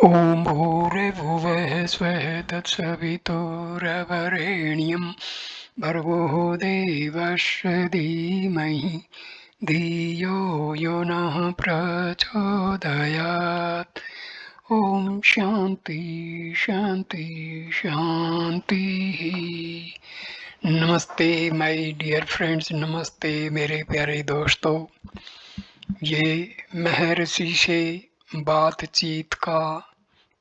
ॐ भूर्भुवः स्वः तत्सवितुर्वरेण्यं भर्गो देवस्य धीमहि धियो यो नः प्रचोदयात्। ॐ शान्ति शान्ति शान्तिः। नमस्ते माय डियर फ्रेंड्स, नमस्ते मेरे प्यारे दोस्तों। ये महर्षि से बातचीत का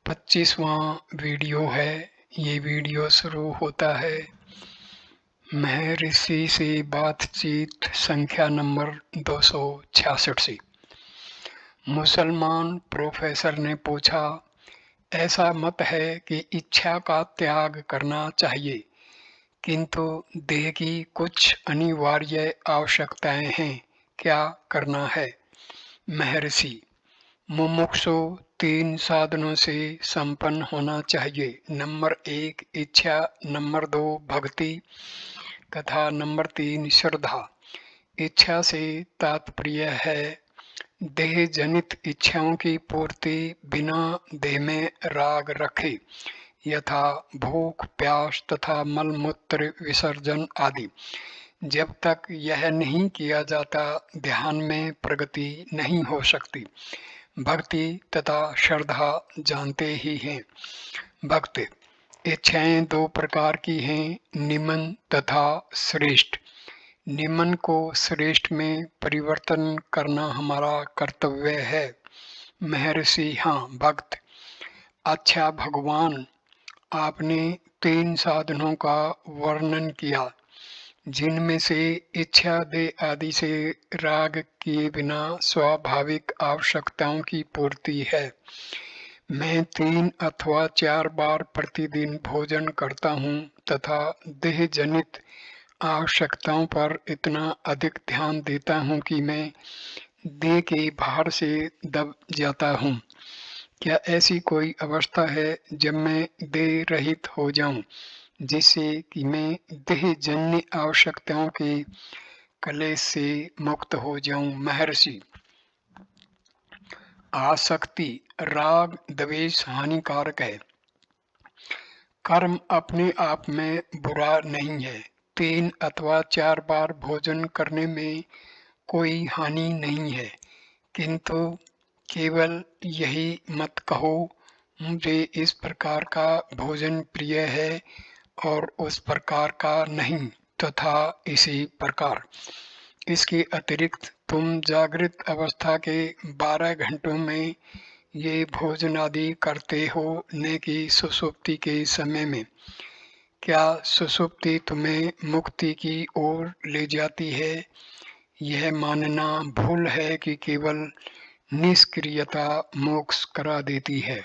25वां वीडियो है। ये वीडियो शुरू होता है महर्षि से बातचीत संख्या नंबर 266 से। मुसलमान प्रोफेसर ने पूछा, ऐसा मत है कि इच्छा का त्याग करना चाहिए, किंतु देह की कुछ अनिवार्य आवश्यकताएं हैं, क्या करना है? महर्षि, मुमुक्षु 3 साधनों से संपन्न होना चाहिए। नंबर 1 इच्छा, नंबर 2 भक्ति तथा नंबर 3 श्रद्धा। इच्छा से तात्पर्य है देह जनित इच्छाओं की पूर्ति बिना देह में राग रखे, यथा भूख, प्यास तथा मलमूत्र विसर्जन आदि। जब तक यह नहीं किया जाता, ध्यान में प्रगति नहीं हो सकती। भक्ति तथा श्रद्धा जानते ही हैं। भक्त इच्छाएं 2 प्रकार की हैं, निमन तथा श्रेष्ठ। निमन को श्रेष्ठ में परिवर्तन करना हमारा कर्तव्य है। महर्षि, हाँ भक्त। अच्छा भगवान, आपने 3 साधनों का वर्णन किया, जिनमें से इच्छा देह आदि से राग किए बिना स्वाभाविक आवश्यकताओं की पूर्ति है। मैं 3 अथवा 4 बार प्रतिदिन भोजन करता हूँ तथा देह जनित आवश्यकताओं पर इतना अधिक ध्यान देता हूँ कि मैं देह के भार से दब जाता हूँ। क्या ऐसी कोई अवस्था है जब मैं देह रहित हो जाऊं, जिससे कि मैं देह जन्य आवश्यकताओं के कलेश से मुक्त हो जाऊं? महर्षि, आसक्ति, राग, द्वेष हानिकारक है। कर्म अपने आप में बुरा नहीं है। 3 अथवा 4 बार भोजन करने में कोई हानि नहीं है, किंतु केवल यही मत कहो मुझे इस प्रकार का भोजन प्रिय है और उस प्रकार का नहीं, तथा इसी प्रकार। इसके अतिरिक्त तुम जागृत अवस्था के 12 घंटों में ये भोजन आदि करते हो, न कि सुषुप्ति के समय में। क्या सुषुप्ति तुम्हें मुक्ति की ओर ले जाती है? यह मानना भूल है कि केवल निष्क्रियता मोक्ष करा देती है।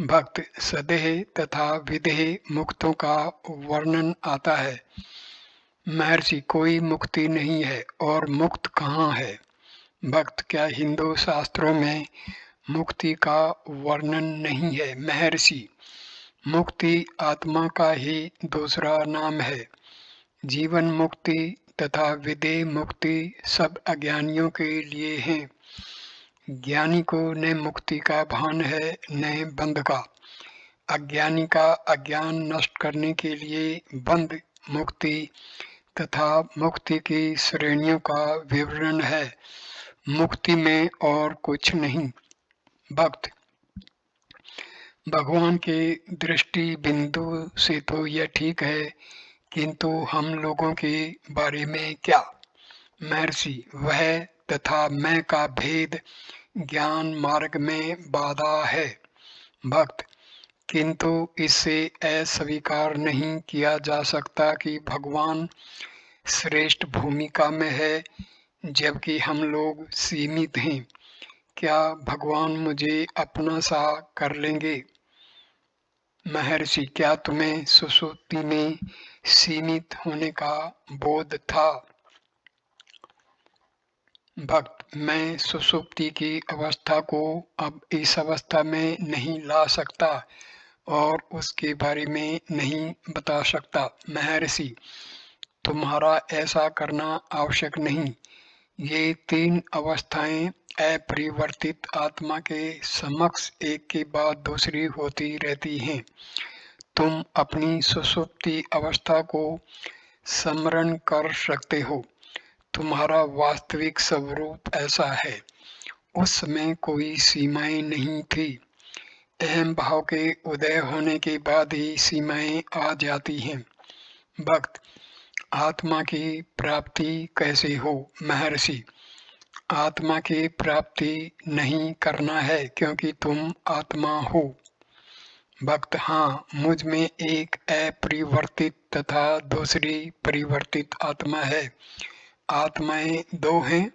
भक्त, सदेह तथा विदेह मुक्तों का वर्णन आता है। महर्षि, कोई मुक्ति नहीं है और मुक्त कहाँ है? भक्त, क्या हिंदू शास्त्रों में मुक्ति का वर्णन नहीं है? महर्षि, मुक्ति आत्मा का ही दूसरा नाम है। जीवन मुक्ति तथा विदेह मुक्ति सब अज्ञानियों के लिए हैं। ज्ञानी को न मुक्ति का भान है न बंध का। अज्ञानी का अज्ञान नष्ट करने के लिए बंध, मुक्ति तथा मुक्ति की श्रेणियों का विवरण है। मुक्ति में और कुछ नहीं। भक्त, भगवान के दृष्टि बिंदु से तो यह ठीक है, किंतु हम लोगों के बारे में क्या? महर्षि, वह तथा मैं का भेद ज्ञान मार्ग में बाधा है। भक्त, किंतु इससे अस्वीकार नहीं किया जा सकता कि भगवान श्रेष्ठ भूमिका में है, जबकि हम लोग सीमित हैं। क्या भगवान मुझे अपना सा कर लेंगे? महर्षि, क्या तुम्हें सुषुप्ति में सीमित होने का बोध था? भक्त, मैं सुषुप्ति की अवस्था को अब इस अवस्था में नहीं ला सकता और उसके बारे में नहीं बता सकता। महर्षि, तुम्हारा ऐसा करना आवश्यक नहीं। ये 3 अवस्थाएं अपरिवर्तित आत्मा के समक्ष एक के बाद दूसरी होती रहती हैं। तुम अपनी सुषुप्ति अवस्था को स्मरण कर सकते हो। तुम्हारा वास्तविक स्वरूप ऐसा है। उस समय कोई सीमाएं नहीं थी। अहम भाव के उदय होने के बाद ही सीमाएं आ जाती हैं। भक्त, आत्मा की प्राप्ति कैसे हो? महर्षि, आत्मा की प्राप्ति नहीं करना है क्योंकि तुम आत्मा हो। भक्त, हाँ, मुझ में एक अपरिवर्तित तथा दूसरी परिवर्तित आत्मा है। आत्माएं दो हैं।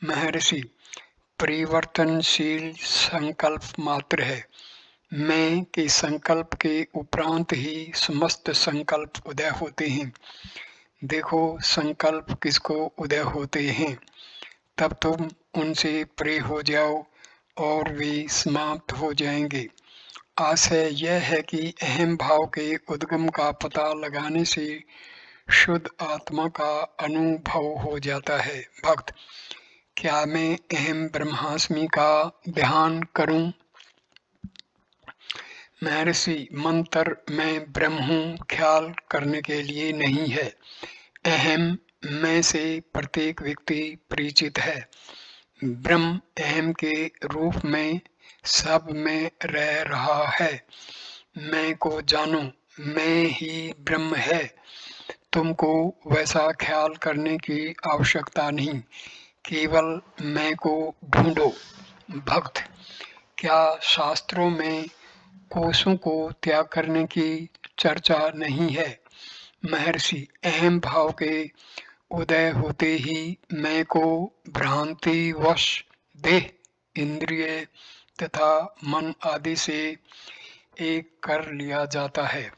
महर्षि, परिवर्तनशील संकल्प मात्र है। मैं के संकल्प के उपरांत ही समस्त संकल्प उदय होते हैं। देखो संकल्प किसको उदय होते हैं, तब तुम उनसे परे हो जाओ और वे समाप्त हो जाएंगे। आशय यह है कि अहम भाव के उद्गम का पता लगाने से शुद्ध आत्मा का अनुभव हो जाता है। भक्त, क्या मैं अहम ब्रह्मास्मि का ध्यान करूं? महर्षि, मंत्र मैं ब्रह्म हूँ ख्याल करने के लिए नहीं है। अहम मैं से प्रत्येक व्यक्ति परिचित है। ब्रह्म अहम के रूप में सब में रह रहा है। मैं को जानो, मैं ही ब्रह्म है। तुमको वैसा ख्याल करने की आवश्यकता नहीं, केवल मैं को ढूंढो। भक्त, क्या शास्त्रों में कोशों को त्याग करने की चर्चा नहीं है? महर्षि, अहम भाव के उदय होते ही मैं को भ्रांतिवश देह, इंद्रिय तथा मन आदि से एक कर लिया जाता है।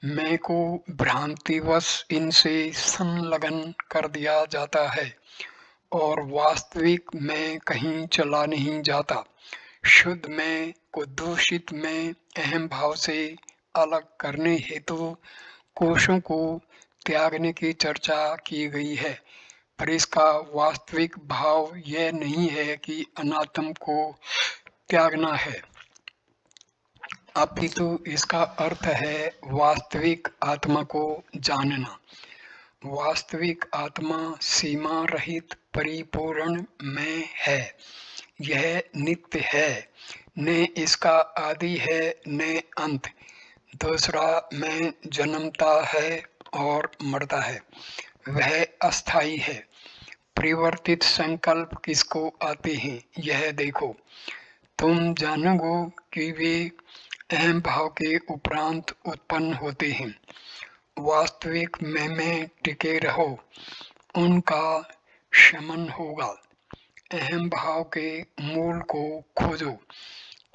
मैं को भ्रांतिवश इनसे संलग्न कर दिया जाता है और वास्तविक मैं कहीं चला नहीं जाता। शुद्ध मैं को दूषित मैं अहम भाव से अलग करने हेतु कोशों को त्यागने की चर्चा की गई है, पर इसका वास्तविक भाव यह नहीं है कि अनात्म को त्यागना है, अपितु इसका अर्थ है वास्तविक आत्मा को जानना। वास्तविक आत्मा सीमा रहित परिपूर्ण मैं है। यह नित्य है, न इसका आदि है न अंत। दूसरा मैं जन्मता है और मरता है, वह अस्थाई है। परिवर्तित संकल्प किसको आते हैं, यह देखो। तुम जानोगे कि वे अहम भाव के उपरांत उत्पन्न होते हैं। वास्तविक मैं में टिके रहो, उनका शमन होगा। अहम भाव के मूल को खोजो,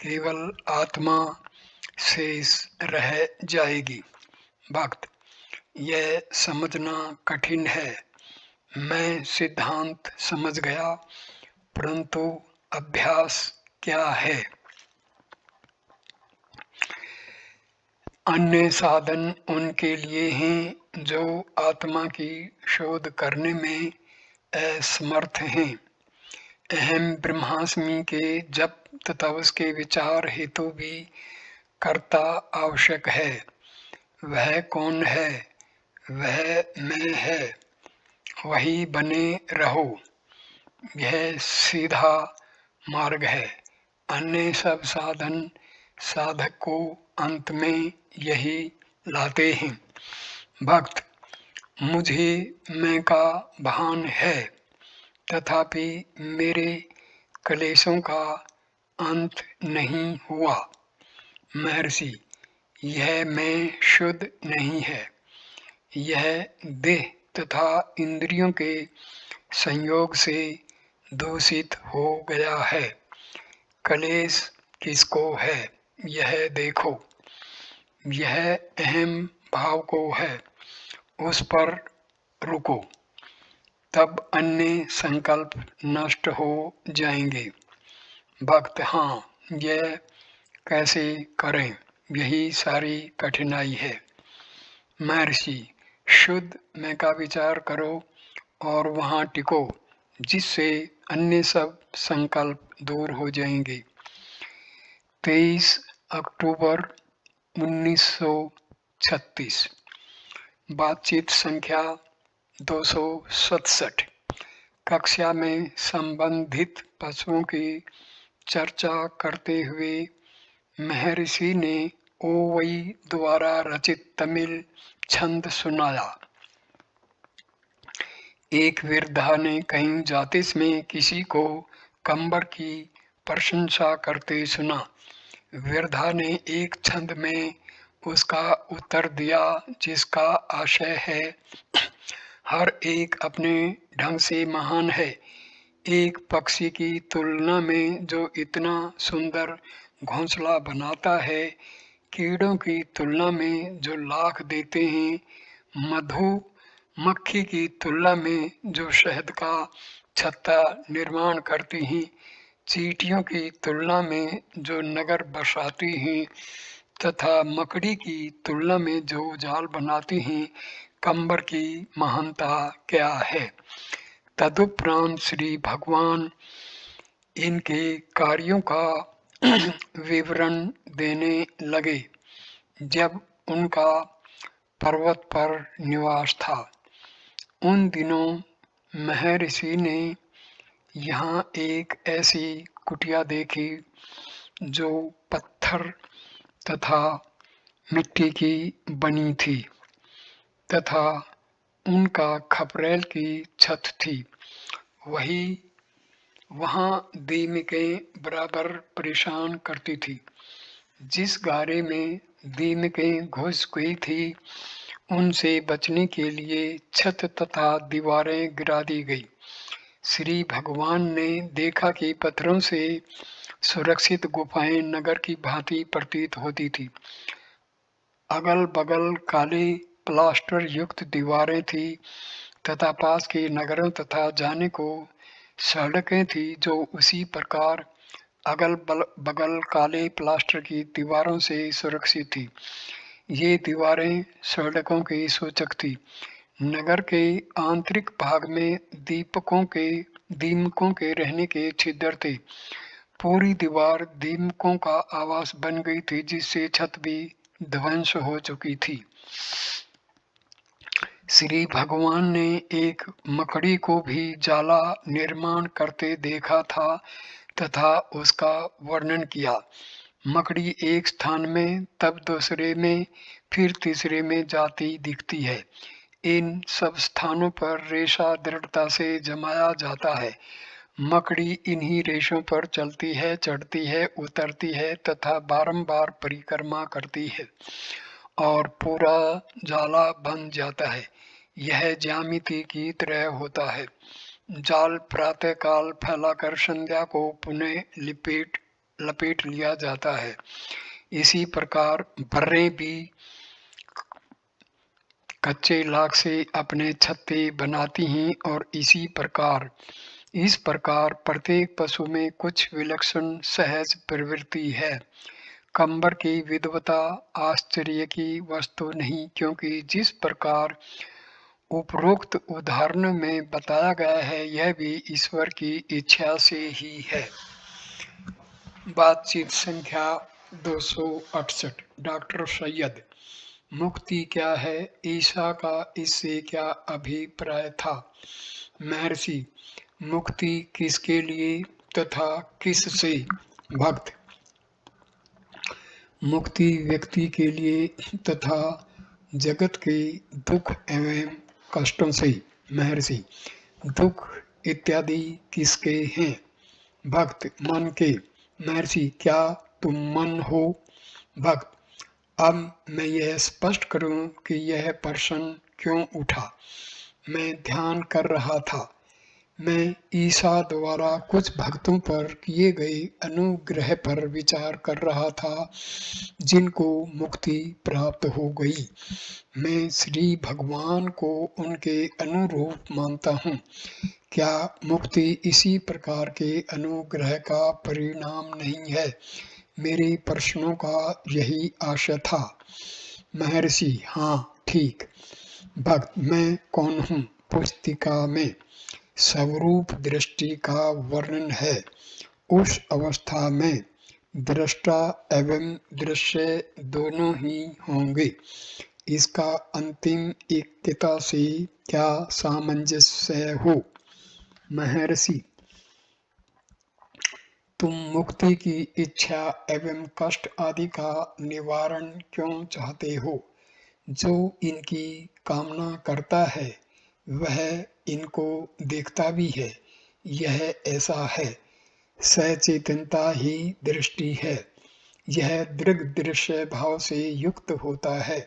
केवल आत्मा शेष रह जाएगी। भक्त, यह समझना कठिन है। मैं सिद्धांत समझ गया, परंतु अभ्यास क्या है? अन्य साधन उनके लिए हैं जो आत्मा की शोध करने में असमर्थ हैं। अहम ब्रह्मास्मि के जप तथा उसके विचार हेतु भी कर्ता आवश्यक है। वह कौन है? वह मैं है। वही बने रहो, यह सीधा मार्ग है। अन्य सब साधन साधक को अंत में यही लाते हैं। भक्त, मुझे मैं का भान है, तथापि मेरे क्लेशों का अंत नहीं हुआ। महर्षि, यह मैं शुद्ध नहीं है। यह देह तथा इंद्रियों के संयोग से दूषित हो गया है। क्लेश किसको है, यह देखो। यह अहम भाव को है, उस पर रुको, तब अन्य संकल्प नष्ट हो जाएंगे। भक्त, हाँ, यह कैसे करें, यही सारी कठिनाई है। महर्षि, शुद्ध मैं का विचार करो और वहाँ टिको, जिससे अन्य सब संकल्प दूर हो जाएंगे। 23 अक्टूबर 1936। बातचीत संख्या 267। कक्षा में संबंधित पशुओं की चर्चा करते हुए महर्षि ने ओवई द्वारा रचित तमिल छंद सुनाया। एक वृद्धा ने कहीं ज्योतिष में किसी को कंबर की प्रशंसा करते सुना। वृद्धा ने एक छंद में उसका उत्तर दिया, जिसका आशय है, हर एक अपने ढंग से महान है। एक पक्षी की तुलना में जो इतना सुंदर घोंसला बनाता है, कीड़ों की तुलना में जो लाख देते हैं, मधुमक्खी की तुलना में जो शहद का छत्ता निर्माण करती हैं, चींटियों की तुलना में जो नगर बसाती हैं तथा मकड़ी की तुलना में जो जाल बनाती हैं, कंबर की महानता क्या है। तदुपरांत श्री भगवान इनके कार्यों का विवरण देने लगे। जब उनका पर्वत पर निवास था, उन दिनों महर्षि ने यहाँ एक ऐसी कुटिया देखी जो पत्थर तथा मिट्टी की बनी थी तथा उनका खपरेल की छत थी। वहाँ दीमकें बराबर परेशान करती थी। जिस गारे में दीमकें घुस गई थी, उनसे बचने के लिए छत तथा दीवारें गिरा दी गई। श्री भगवान ने देखा कि पत्थरों से सुरक्षित गुफाएं नगर की भांति प्रतीत होती थी। अगल बगल काले प्लास्टर युक्त दीवारें थी तथा पास के नगरों तथा जाने को सड़कें थी जो उसी प्रकार अगल बगल काले प्लास्टर की दीवारों से सुरक्षित थी। ये दीवारें सड़कों की सूचक थी। नगर के आंतरिक भाग में दीमकों के रहने के छिद्र थे। पूरी दीवार दीमकों का आवास बन गई थी, जिससे छत भी ध्वंस हो चुकी थी। श्री भगवान ने एक मकड़ी को भी जाला निर्माण करते देखा था तथा उसका वर्णन किया। मकड़ी एक स्थान में, तब दूसरे में, फिर तीसरे में जाती दिखती है। इन सब स्थानों पर रेशा दृढ़ता से जमाया जाता है। मकड़ी इन्हीं रेशों पर चलती है, चढ़ती है, उतरती है तथा बारंबार परिक्रमा करती है और पूरा जाला बन जाता है। यह ज्यामिति की तरह होता है। जाल प्रातःकाल फैलाकर संध्या को पुनः लपेट लिया जाता है। इसी प्रकार बर्रें भी कच्चे लाख से अपने छत्ते बनाती हैं और इस प्रकार प्रत्येक पशु में कुछ विलक्षण सहज प्रवृत्ति है। कंबर की विद्वता आश्चर्य की वस्तु नहीं, क्योंकि जिस प्रकार उपरोक्त उदाहरण में बताया गया है, यह भी ईश्वर की इच्छा से ही है। बातचीत संख्या 268। डॉक्टर सैयद, मुक्ति क्या है? ईसा का इससे क्या अभिप्राय था? महर्षि, मुक्ति किसके लिए तथा किससे? भक्त, मुक्ति व्यक्ति के लिए तथा जगत के दुख एवं कष्टों से। महर्षि, दुख इत्यादि किसके हैं? भक्त, मन के। महर्षि, क्या तुम मन हो? भक्त, अब मैं यह स्पष्ट करूं कि यह प्रश्न क्यों उठा। मैं ध्यान कर रहा था। मैं ईसा द्वारा कुछ भक्तों पर किए गए अनुग्रह पर विचार कर रहा था, जिनको मुक्ति प्राप्त हो गई। मैं श्री भगवान को उनके अनुरूप मानता हूँ। क्या मुक्ति इसी प्रकार के अनुग्रह का परिणाम नहीं है? मेरे प्रश्नों का यही आशय था। महर्षि, हाँ, ठीक। भक्त, मैं कौन हूँ? पुस्तिका में। स्वरूप दृष्टि का वर्णन है। उस अवस्था में दृष्टा एवं दृश्य दोनों ही होंगे। इसका अंतिम एकता से क्या सामंजस्य हो? महर्षि, तुम मुक्ति की इच्छा एवं कष्ट आदि का निवारण क्यों चाहते हो? जो इनकी कामना करता है वह इनको देखता भी है। यह ऐसा है। सचेतनता ही दृष्टि है। यह दृग दृश्य भाव से युक्त होता है।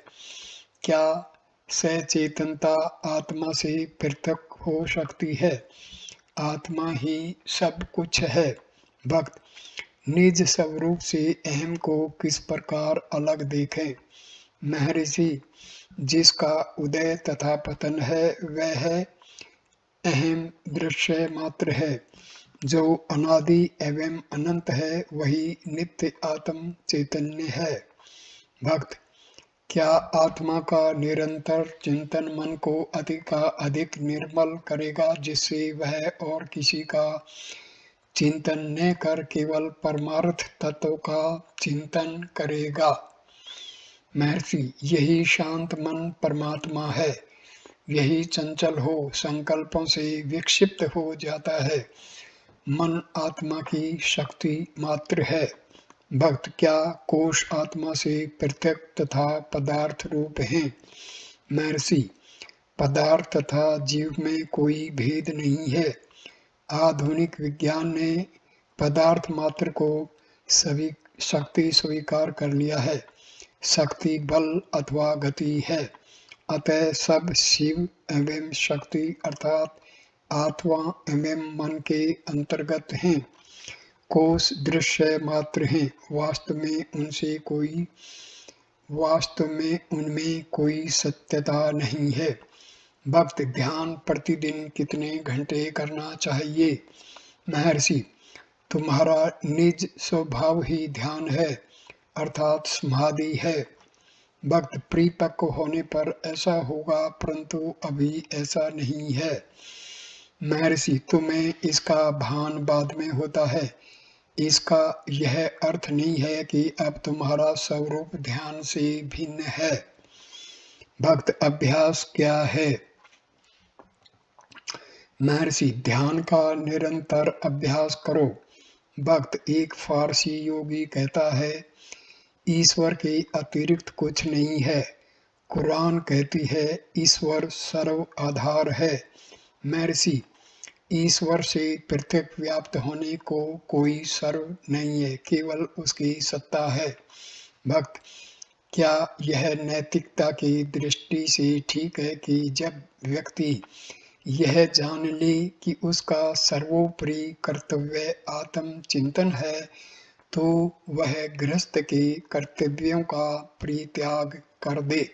क्या सचेतनता आत्मा से पृथक हो सकती है? आत्मा ही सब कुछ है। भक्त, निज स्वरूप से अहम को किस प्रकार अलग देखें? महर्षि, जिसका उदय तथा पतन है वह अहम दृश्य मात्र है। जो अनादि एवं अनंत है वही नित्य आत्म चैतन्य है। भक्त, क्या आत्मा का निरंतर चिंतन मन को अधिक का अधिक निर्मल करेगा, जिससे वह और किसी का चिंतन न कर केवल परमार्थ तत्व का चिंतन करेगा? महर्षि, यही शांत मन परमात्मा है। यही चंचल हो संकल्पों से विक्षिप्त हो जाता है। मन आत्मा की शक्ति मात्र है। भक्त, क्या कोश आत्मा से पृथक तथा पदार्थ रूप हैं? महर्षि, पदार्थ तथा जीव में कोई भेद नहीं है। आधुनिक विज्ञान ने पदार्थ मात्र को सभी शक्ति स्वीकार कर लिया है। शक्ति बल अथवा गति है। अतः सब शिव एवं शक्ति अर्थात आत्मा एवं मन के अंतर्गत हैं। कोश दृश्य मात्र हैं। वास्तव में उनमें कोई सत्यता नहीं है। भक्त, ध्यान प्रतिदिन कितने घंटे करना चाहिए? महर्षि, तुम्हारा निज स्वभाव ही ध्यान है अर्थात समाधि है। भक्त, परिपक्व होने पर ऐसा होगा, परंतु अभी ऐसा नहीं है। महर्षि, तुम्हें इसका भान बाद में होता है। इसका यह अर्थ नहीं है कि अब तुम्हारा स्वरूप ध्यान से भिन्न है। भक्त, अभ्यास क्या है? महर्षि, ध्यान का निरंतर अभ्यास करो। भक्त, एक फारसी योगी कहता है, ईश्वर के अतिरिक्त कुछ नहीं है। कुरान कहती है ईश्वर सर्व आधार है। महर्षि, ईश्वर से पृथक व्याप्त होने को कोई सर्व नहीं है, केवल उसकी सत्ता है। भक्त, क्या यह नैतिकता की दृष्टि से ठीक है कि जब व्यक्ति यह जान ले कि उसका सर्वोपरि कर्तव्य आत्म चिंतन है, तो वह गृहस्थ के कर्तव्यों का परित्याग कर दे?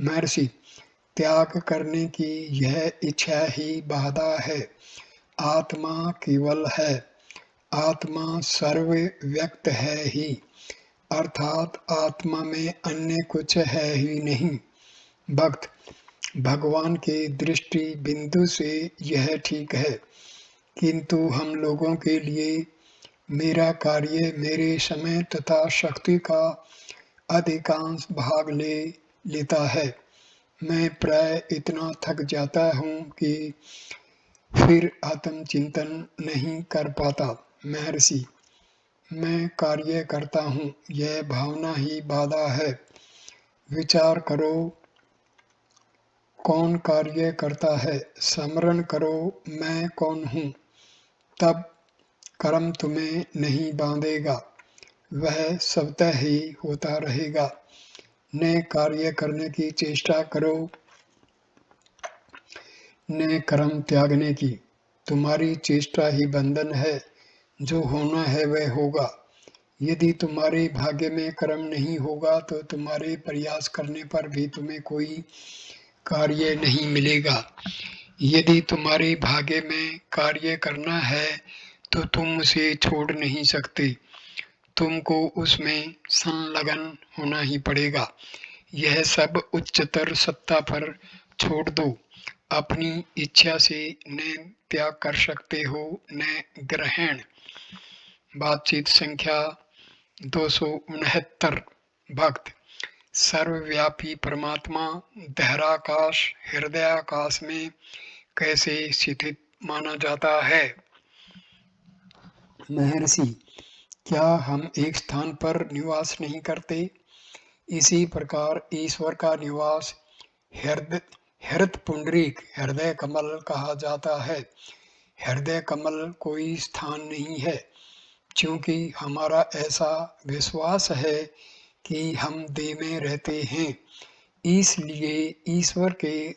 महर्षि, त्याग करने की यह इच्छा ही बाधा है। आत्मा केवल है। आत्मा सर्वव्यक्त है ही, अर्थात आत्मा में अन्य कुछ है ही नहीं। भक्त, भगवान के दृष्टि बिंदु से यह ठीक है, किंतु हम लोगों के लिए मेरा कार्य मेरे समय तथा शक्ति का अधिकांश भाग ले लेता है। मैं प्राय इतना थक जाता हूँ कि फिर आत्मचिंतन नहीं कर पाता। महर्षि, मैं कार्य करता हूँ, यह भावना ही बाधा है। विचार करो, कौन कार्य करता है? स्मरण करो, मैं कौन हूँ। तब कर्म तुम्हें नहीं बांधेगा, वह स्वतः ही होता रहेगा। न कार्य करने की चेष्टा करो, न कर्म त्यागने की। तुम्हारी चेष्टा ही बंधन है। जो होना है वह होगा। यदि तुम्हारे भाग्य में कर्म नहीं होगा तो तुम्हारे प्रयास करने पर भी तुम्हें कोई कार्य नहीं मिलेगा। यदि तुम्हारे भाग्य में कार्य करना है तो तुम उसे छोड़ नहीं सकते। तुमको उसमें संलग्न होना ही पड़ेगा। यह सब उच्चतर सत्ता पर छोड़ दो। अपनी इच्छा से न त्याग कर सकते हो न ग्रहण। बातचीत संख्या 269। भक्त सर्वव्यापी परमात्मा दहराकाश हृदयाकाश में कैसे स्थित माना जाता है? महर्षि, क्या हम एक स्थान पर निवास नहीं करते? इसी प्रकार ईश्वर का निवास हृदय पुंडरीक हृदय कमल कहा जाता है। हृदय कमल कोई स्थान नहीं है, क्योंकि हमारा ऐसा विश्वास है कि हम देह में रहते हैं, इसलिए ईश्वर के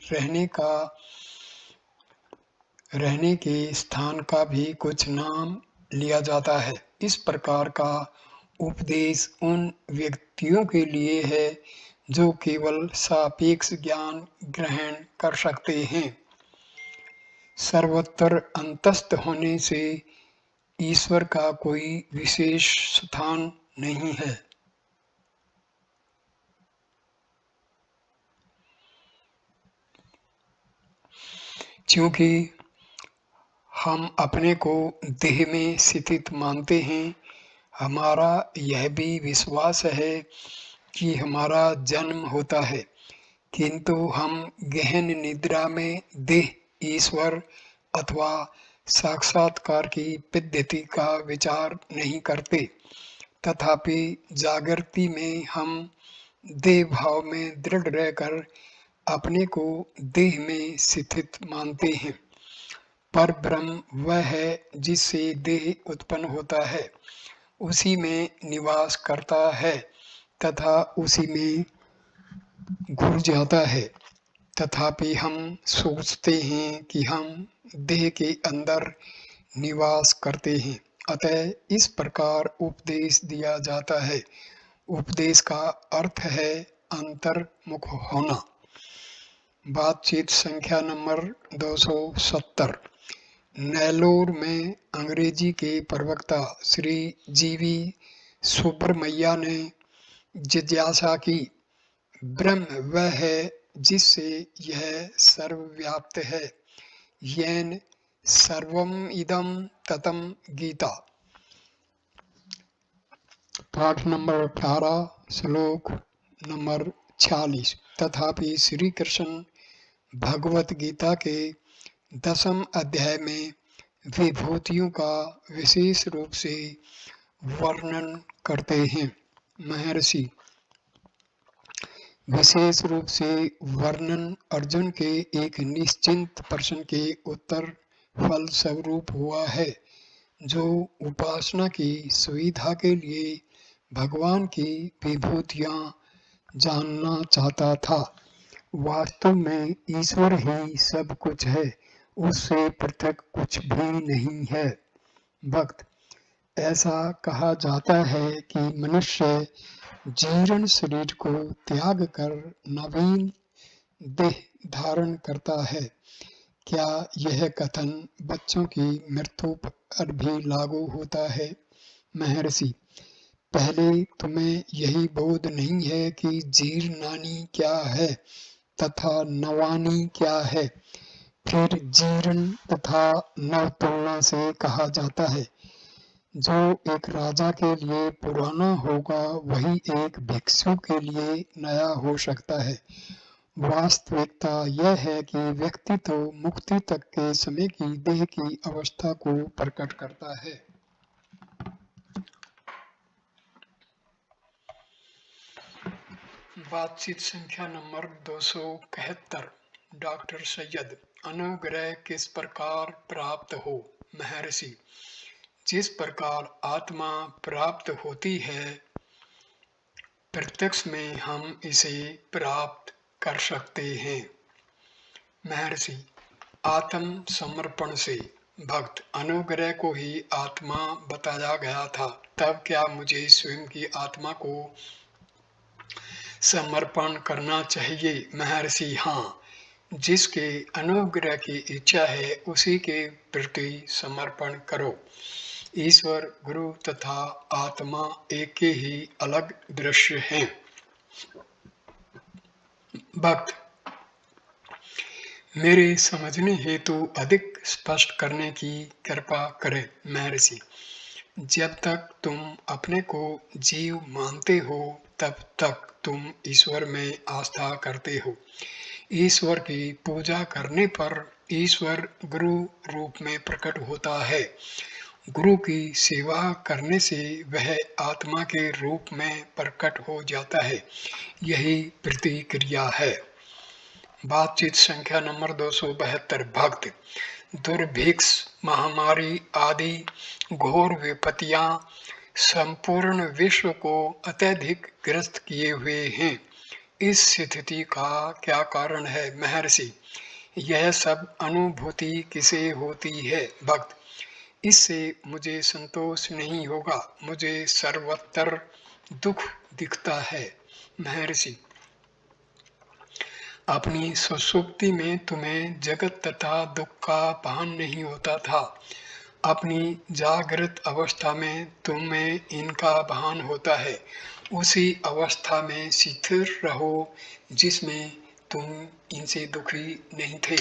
रहने के स्थान का भी कुछ नाम लिया जाता है। इस प्रकार का उपदेश उन व्यक्तियों के लिए है जो केवल सापेक्ष ज्ञान ग्रहण कर सकते हैं। सर्वत्र अंतस्थ होने से ईश्वर का कोई विशेष स्थान नहीं है। क्योंकि हम अपने को देह में स्थित मानते हैं, हमारा यह भी विश्वास है कि हमारा जन्म होता है, किंतु हम गहन निद्रा में देह, ईश्वर अथवा साक्षात्कार की पद्धति का विचार नहीं करते। तथापि जागृति में हम देह भाव में दृढ़ रहकर अपने को देह में स्थित मानते हैं। पर ब्रह्म वह है जिससे देह उत्पन्न होता है, उसी में निवास करता है तथा उसी में घुर जाता है। तथापि हम सोचते हैं कि हम देह के अंदर निवास करते हैं, अतः इस प्रकार उपदेश दिया जाता है। उपदेश का अर्थ है अंतर्मुख होना। बातचीत संख्या नंबर 270। नेलोर में अंग्रेजी के प्रवक्ता श्री जीवी सुब्रमण्या ने जिज्ञासा की, ब्रह्म वह है जिससे यह सर्वव्याप्त है। येन सर्वम इदम ततम गीता। पाठ नंबर 18, श्लोक नंबर 46। तथापि श्री कृष्ण भगवत गीता के 10वें अध्याय में विभूतियों का विशेष रूप से वर्णन करते हैं। महर्षि, विशेष रूप से वर्णन अर्जुन के एक निश्चित प्रश्न के उत्तर फल स्वरूप हुआ है, जो उपासना की सुविधा के लिए भगवान की विभूतियां जानना चाहता था। वास्तव में ईश्वर ही सब कुछ है, उससे पृथक कुछ भी नहीं है। भक्त, ऐसा कहा जाता है कि मनुष्य जीर्ण शरीर को त्याग कर नवीन देह धारण करता है। क्या यह कथन बच्चों की मृत्यु पर भी लागू होता है? महर्षि, पहले तुम्हें यही बोध नहीं है कि जीर्णानी क्या है तथा नवानी क्या है। फिर जीर्ण तथा नव तुलना से कहा जाता है। जो एक राजा के लिए पुराना होगा वही एक भिक्षु के लिए नया हो सकता है। वास्तविकता यह है कि व्यक्ति तो मुक्ति तक के समय की देह की अवस्था को प्रकट करता है। बातचीत संख्या नंबर 271। डॉक्टर सैयद, अनुग्रह किस प्रकार प्राप्त हो? महर्षि, जिस प्रकार आत्मा प्राप्त होती है, प्रत्यक्ष में हम इसे प्राप्त कर सकते हैं। महर्षि, आत्म समर्पण से। भक्त, अनुग्रह को ही आत्मा बताया गया था, तब क्या मुझे स्वयं की आत्मा को समर्पण करना चाहिए? महर्षि, हाँ, जिसके अनुग्रह की इच्छा है उसी के प्रति समर्पण करो। ईश्वर, गुरु तथा आत्मा एक के ही अलग दृश्य हैं। भक्त, मेरे समझने हेतु अधिक स्पष्ट करने की कृपा करें। महर्षि, जब तक तुम अपने को जीव मानते हो, तब तक तुम ईश्वर में आस्था करते हो। ईश्वर की पूजा करने पर ईश्वर गुरु रूप में प्रकट होता है। गुरु की सेवा करने से वह आत्मा के रूप में प्रकट हो जाता है। यही प्रतिक्रिया है। बातचीत संख्या नंबर 272। भक्त, दुर्भिक्ष, महामारी आदि घोर विपत्तियां संपूर्ण विश्व को अत्यधिक ग्रस्त किए हुए हैं। इस स्थिति का क्या कारण है? महर्षि, यह सब अनुभूति किसे होती है? भक्त, इससे मुझे संतोष नहीं होगा, मुझे सर्वत्र दुख दिखता है। महर्षि, अपनी सुषुप्ति में तुम्हें जगत तथा दुख का भान नहीं होता था। अपनी जागृत अवस्था में तुम्हें इनका भान होता है। उसी अवस्था में स्थिर रहो जिसमें तुम इनसे दुखी नहीं थे।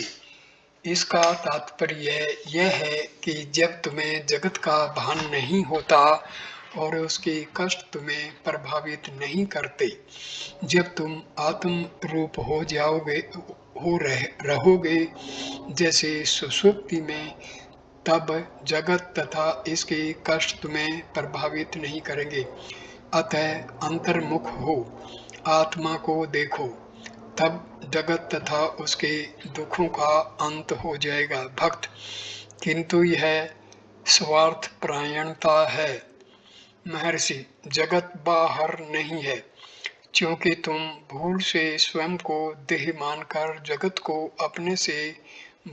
इसका तात्पर्य यह है कि जब तुम्हें जगत का भान नहीं होता और उसके कष्ट तुम्हें प्रभावित नहीं करते, जब तुम आत्म रूप हो जाओगे, रहोगे जैसे सुषुप्ति में, तब जगत तथा इसके कष्ट तुम्हें प्रभावित नहीं करेंगे। अतः अंतर्मुख हो, आत्मा को देखो, तब जगत तथा उसके दुखों का अंत हो जाएगा। भक्त, किंतु यह स्वार्थ परायणता है। महर्षि, जगत बाहर नहीं है, क्योंकि तुम भूल से स्वयं को देह मानकर जगत को अपने से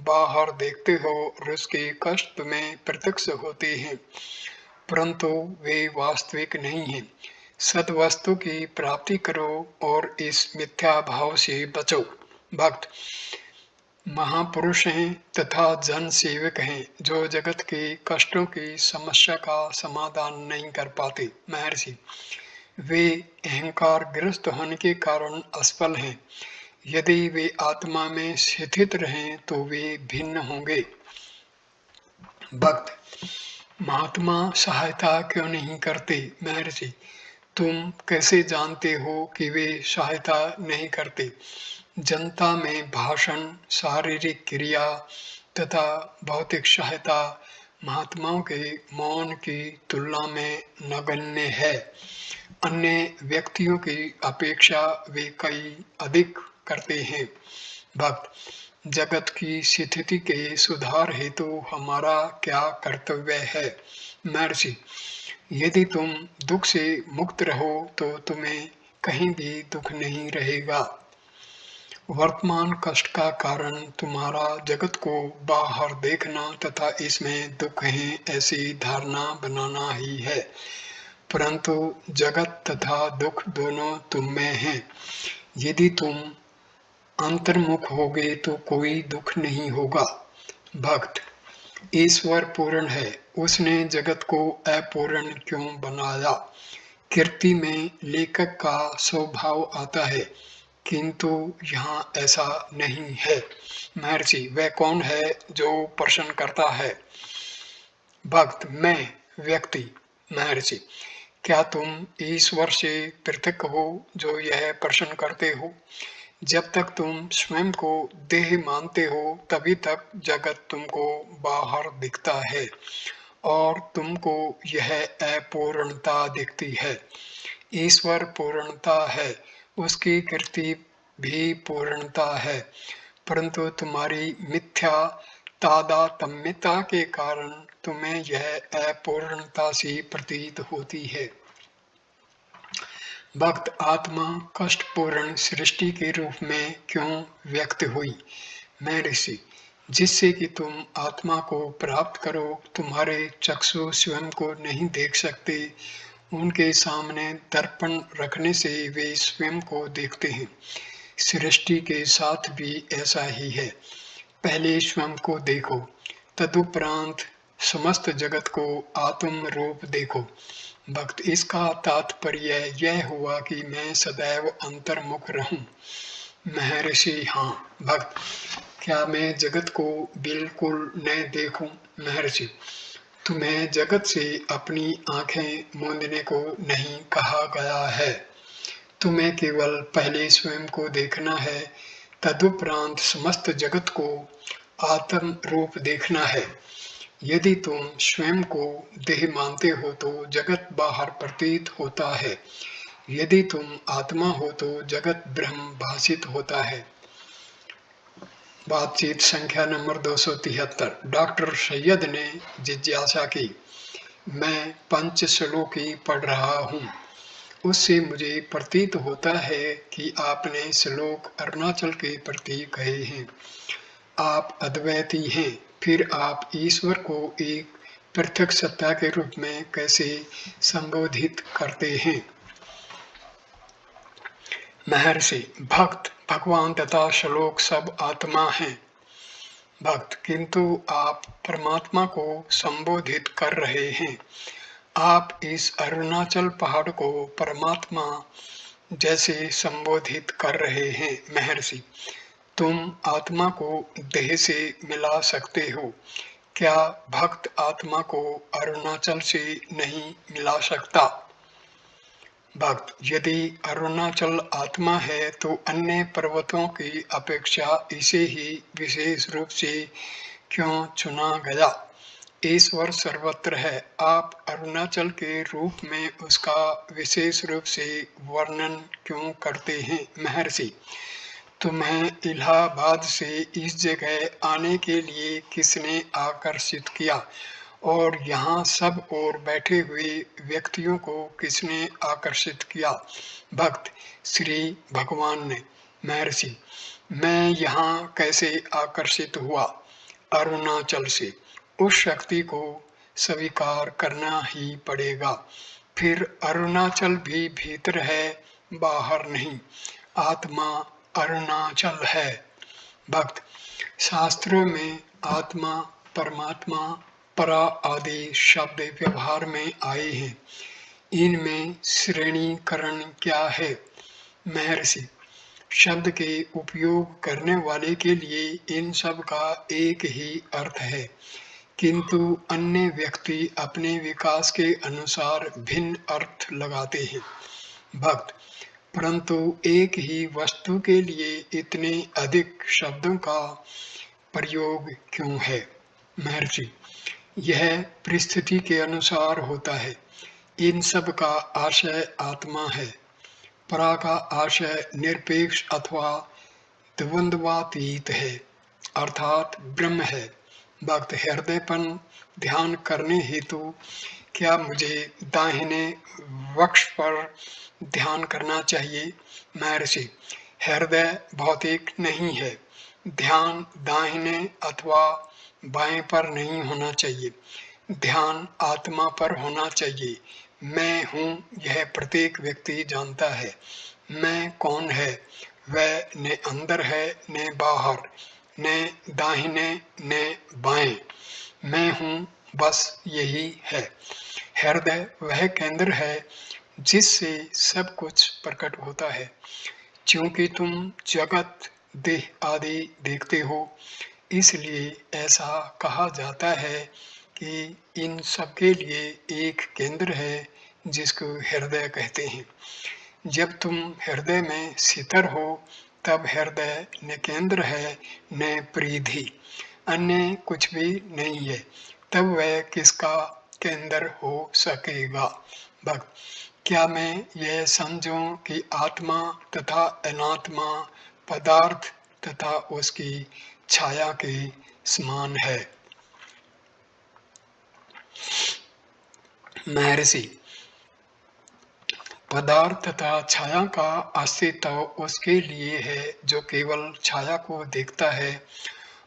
बाहर देखते हो और उसके कष्ट तुम्हें प्रत्यक्ष होते हैं, परंतु वे वास्तविक नहीं हैं। सद्वस्तु की प्राप्ति करो और इस मिथ्या भाव से बचो। भक्त, महापुरुष हैं तथा जन सेवक हैं जो जगत के कष्टों की समस्या का समाधान नहीं कर पाते। महर्षि, वे अहंकार ग्रस्त होने के कारण असफल हैं। यदि वे आत्मा में स्थित रहें तो वे भिन्न होंगे। भक्त, महात्मा सहायता क्यों नहीं करते? महर्षि, तुम कैसे जानते हो कि वे सहायता नहीं करते? जनता में भाषण, शारीरिक क्रिया तथा भौतिक सहायता महात्माओं के मौन की तुलना में नगण्य है। अन्य व्यक्तियों की अपेक्षा वे कई अधिक करते हैं। भक्त, जगत की स्थिति के सुधार हेतु हमारा क्या कर्तव्य है? महर्षि, यदि तुम दुख से मुक्त रहो तो तुम्हें कहीं भी दुख नहीं रहेगा। वर्तमान कष्ट का कारण तुम्हारा जगत को बाहर देखना तथा इसमें दुख है ऐसी धारणा बनाना ही है, परंतु जगत तथा दुख दोनों तुम में हैं। यदि तुम अंतर्मुख होगे तो कोई दुख नहीं होगा। भक्त, ईश्वर पूर्ण है, उसने जगत को अपूर्ण क्यों बनाया? कृति में लेखक का स्वभाव आता है, किंतु यहाँ ऐसा नहीं है। महर्षि, वह कौन है जो प्रश्न करता है? भक्त, मैं, व्यक्ति। महर्षि, क्या तुम ईश्वर से पृथक हो जो यह प्रश्न करते हो? जब तक तुम स्वयं को देह मानते हो तभी तक जगत तुमको बाहर दिखता है और तुमको यह अपूर्णता दिखती है। ईश्वर पूर्णता है, उसकी कृति भी पूर्णता है, परंतु तुम्हारी मिथ्या तादात्म्यता के कारण तुम्हें यह अपूर्णता सी प्रतीत होती है। भक्त, आत्मा कष्टपूर्ण सृष्टि के रूप में क्यों व्यक्त हुई? महर्षि, जिससे कि तुम आत्मा को प्राप्त करो। तुम्हारे चक्षु स्वयं को नहीं देख सकते, उनके सामने दर्पण रखने से वे स्वयं को देखते हैं। सृष्टि के साथ भी ऐसा ही है। पहले स्वयं को देखो, तदुपरांत समस्त जगत को आत्म रूप देखो। भक्त, इसका तात्पर्य यह हुआ कि मैं सदैव अंतर्मुख रहूं। महर्षि, हाँ। भक्त, क्या मैं जगत को बिल्कुल न देखूं? महर्षि, तुम्हें जगत से अपनी आंखें मूंदने को नहीं कहा गया है। तुम्हें केवल पहले स्वयं को देखना है, तदुपरांत समस्त जगत को आत्म रूप देखना है। यदि तुम स्वयं को देह मानते हो तो जगत बाहर प्रतीत होता है, यदि तुम आत्मा हो तो जगत ब्रह्म भासित होता है। बातचीत संख्या नंबर 273। डॉक्टर सैयद ने जिज्ञासा की, मैं पंचश्लोकी पढ़ रहा हूँ, उससे मुझे प्रतीत होता है कि आपने श्लोक अरुणाचल के प्रति कहे हैं। आप अद्वैती हैं, फिर आप ईश्वर को एक पृथक सत्ता के रूप में कैसे संबोधित करते हैं? महर्षि, भक्त, भगवान तथा श्लोक सब आत्मा हैं। भक्त, किंतु आप परमात्मा को संबोधित कर रहे हैं। आप इस अरुणाचल पहाड़ को परमात्मा जैसे संबोधित कर रहे हैं। महर्षि, तुम आत्मा को देह से मिला सकते हो, क्या भक्त आत्मा को अरुणाचल से नहीं मिला सकता? भक्त, यदि अरुणाचल आत्मा है तो अन्य पर्वतों की अपेक्षा इसे ही विशेष रूप से क्यों चुना गया? ईश्वर सर्वत्र है, आप अरुणाचल के रूप में उसका विशेष रूप से वर्णन क्यों करते हैं? महर्षि, तुम्हें इलाहाबाद से इस जगह आने के लिए किसने आकर्षित किया और यहाँ सब और बैठे हुए व्यक्तियों को किसने आकर्षित किया? भक्त, श्री भगवान ने। महर्षि, मैं यहाँ कैसे आकर्षित हुआ? अरुणाचल से। उस शक्ति को स्वीकार करना ही पड़ेगा। फिर अरुणाचल भी भीतर है, बाहर नहीं। आत्मा अरुणाचल है। भक्त, शास्त्रों में आत्मा, परमात्मा, परा आदि शब्द व्यवहार में आए हैं, इनमें श्रेणीकरण क्या है? महर्षि, शब्द के उपयोग करने वाले के लिए इन सब का एक ही अर्थ है, किंतु अन्य व्यक्ति अपने विकास के अनुसार भिन्न अर्थ लगाते हैं। भक्त, परंतु एक ही वस्तु के लिए इतने अधिक शब्दों का प्रयोग क्यों है? महर्षि, यह परिस्थिति के अनुसार होता है। इन सब का आशय आत्मा है। परा का आशय निरपेक्ष अथवा द्वंद्वातीत है, अर्थात ब्रह्म है। भक्त, हृदयपन ध्यान करने हेतु क्या मुझे दाहिने वक्ष पर ध्यान करना चाहिए? महर्षि, हृदय भौतिक नहीं है, ध्यान दाहिने अथवा बाएं पर नहीं होना चाहिए, ध्यान आत्मा पर होना चाहिए। मैं हूँ यह प्रत्येक व्यक्ति जानता है। मैं कौन है? वह न अंदर है न बाहर, न दाहिने न बाएं। मैं हूँ, बस यही है। हृदय वह केंद्र है जिससे सब कुछ प्रकट होता है। क्योंकि तुम जगत, देह आदि देखते हो, इसलिए ऐसा कहा जाता है कि इन सब के लिए एक केंद्र है जिसको हृदय कहते हैं। जब तुम हृदय में स्थिर हो तब हृदय न केंद्र है न परिधि, अन्य कुछ भी नहीं है, तब वह किसका केंद्र हो सकेगा? भक्त, क्या मैं यह समझूं कि आत्मा तथा अनात्मा पदार्थ तथा उसकी छाया के समान है? महर्षि, पदार्थ तथा छाया का अस्तित्व उसके लिए है जो केवल छाया को देखता है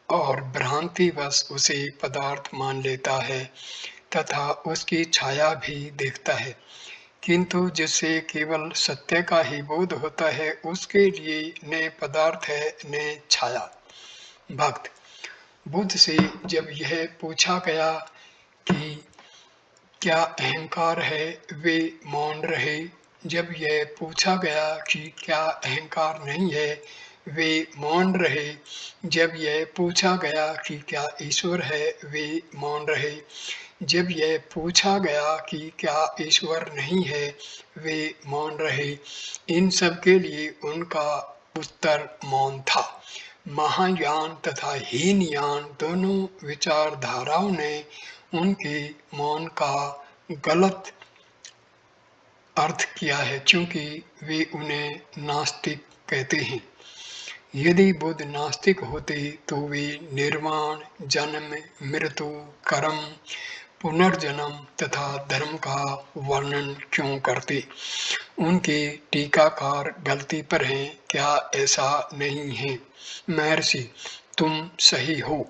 और भ्रांतिवश उसे पदार्थ मान लेता है तथा उसकी छाया भी देखता है, किंतु जिससे केवल सत्य का ही बोध होता है उसके लिए न पदार्थ है न छाया। भक्त, बुद्ध से जब यह पूछा गया कि क्या अहंकार है, वे मौन रहे। जब यह पूछा गया कि क्या अहंकार नहीं है, वे मौन रहे। जब यह पूछा गया कि क्या ईश्वर है, वे मौन रहे। जब यह पूछा गया कि क्या ईश्वर नहीं है, वे मौन रहे। इन सब के लिए उनका उत्तर मौन था। महायान तथा हीनयान दोनों विचारधाराओं ने उनके मौन का गलत अर्थ किया है, क्योंकि वे उन्हें नास्तिक कहते हैं। यदि बुद्ध नास्तिक होते तो वे निर्वाण, जन्म, मृत्यु, कर्म, पुनर्जन्म तथा धर्म का वर्णन क्यों करते? उनके टीकाकार गलती पर हैं, क्या ऐसा नहीं है? महर्षि, तुम सही हो।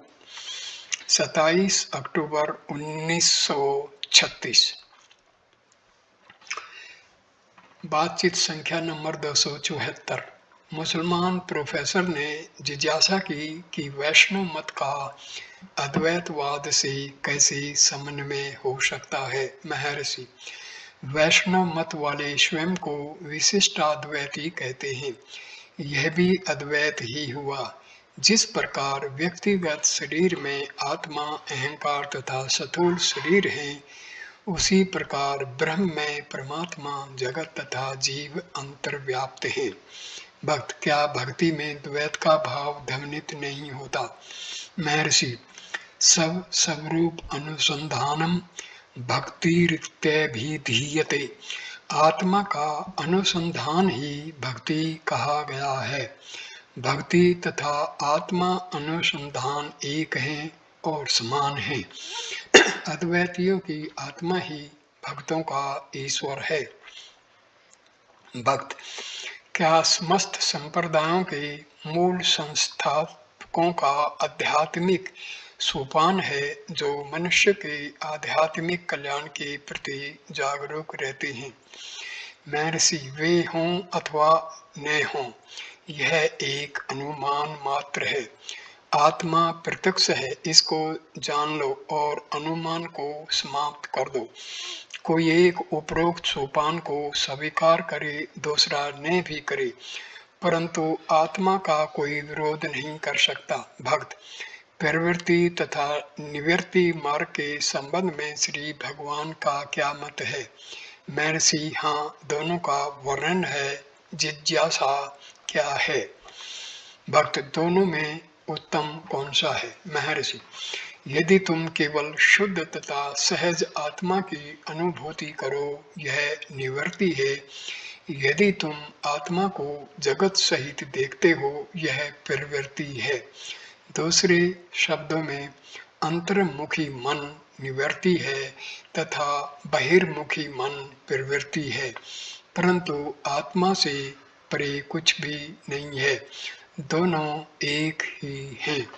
27 अक्टूबर 1936। बातचीत संख्या नंबर 274। मुसलमान प्रोफेसर ने जिज्ञासा की कि वैष्णव मत का अद्वैतवाद से कैसे समन्वय हो सकता है। महर्षि, वैष्णव मत वाले स्वयं को विशिष्टाद्वैती कहते हैं। यह भी अद्वैत ही हुआ। जिस प्रकार व्यक्तिगत शरीर में आत्मा, अहंकार तथा स्थूल शरीर हैं, उसी प्रकार ब्रह्म में परमात्मा, जगत तथा जीव अंतर्व्याप्त है। भक्त, क्या भक्ति में द्वैत का भाव ध्वनित नहीं होता? महर्षि, सब स्वरूप अनुसंधानम भक्तिरित्यभिधीयते। आत्मा का अनुसंधान ही भक्ति कहा गया है। भक्ति तथा आत्मा अनुसंधान एक हैं और समान हैं। अद्वैतियों की आत्मा ही भक्तों का ईश्वर है। भक्त, क्या समस्त संप्रदायों के मूल संस्थापकों का आध्यात्मिक सोपान है जो मनुष्य के आध्यात्मिक कल्याण के प्रति जागरूक रहते हैं? महर्षि, वे हों अथवा न हों, यह एक अनुमान मात्र है। आत्मा प्रत्यक्ष है, इसको जान लो और अनुमान को समाप्त कर दो। कोई एक उपरोक्त सोपान को स्वीकार करे, दूसरा न भी करे, परंतु आत्मा का कोई विरोध नहीं कर सकता। भक्त, प्रवृत्ति तथा निवृत्ति मार्ग के संबंध में श्री भगवान का क्या मत है? महर्षि, हाँ, दोनों का वर्णन है। जिज्ञासा क्या है? भक्त, दोनों में उत्तम कौन सा है? महर्षि, यदि तुम केवल शुद्ध तथा सहज आत्मा की अनुभूति करो, यह निवृत्ति है। यदि तुम आत्मा को जगत सहित देखते हो, यह प्रवृत्ति है। दूसरे शब्दों में, अंतर्मुखी मन निवृत्ति है तथा बहिर्मुखी मन प्रवृत्ति है, परंतु आत्मा से परे कुछ भी नहीं है। दोनों एक ही हैं।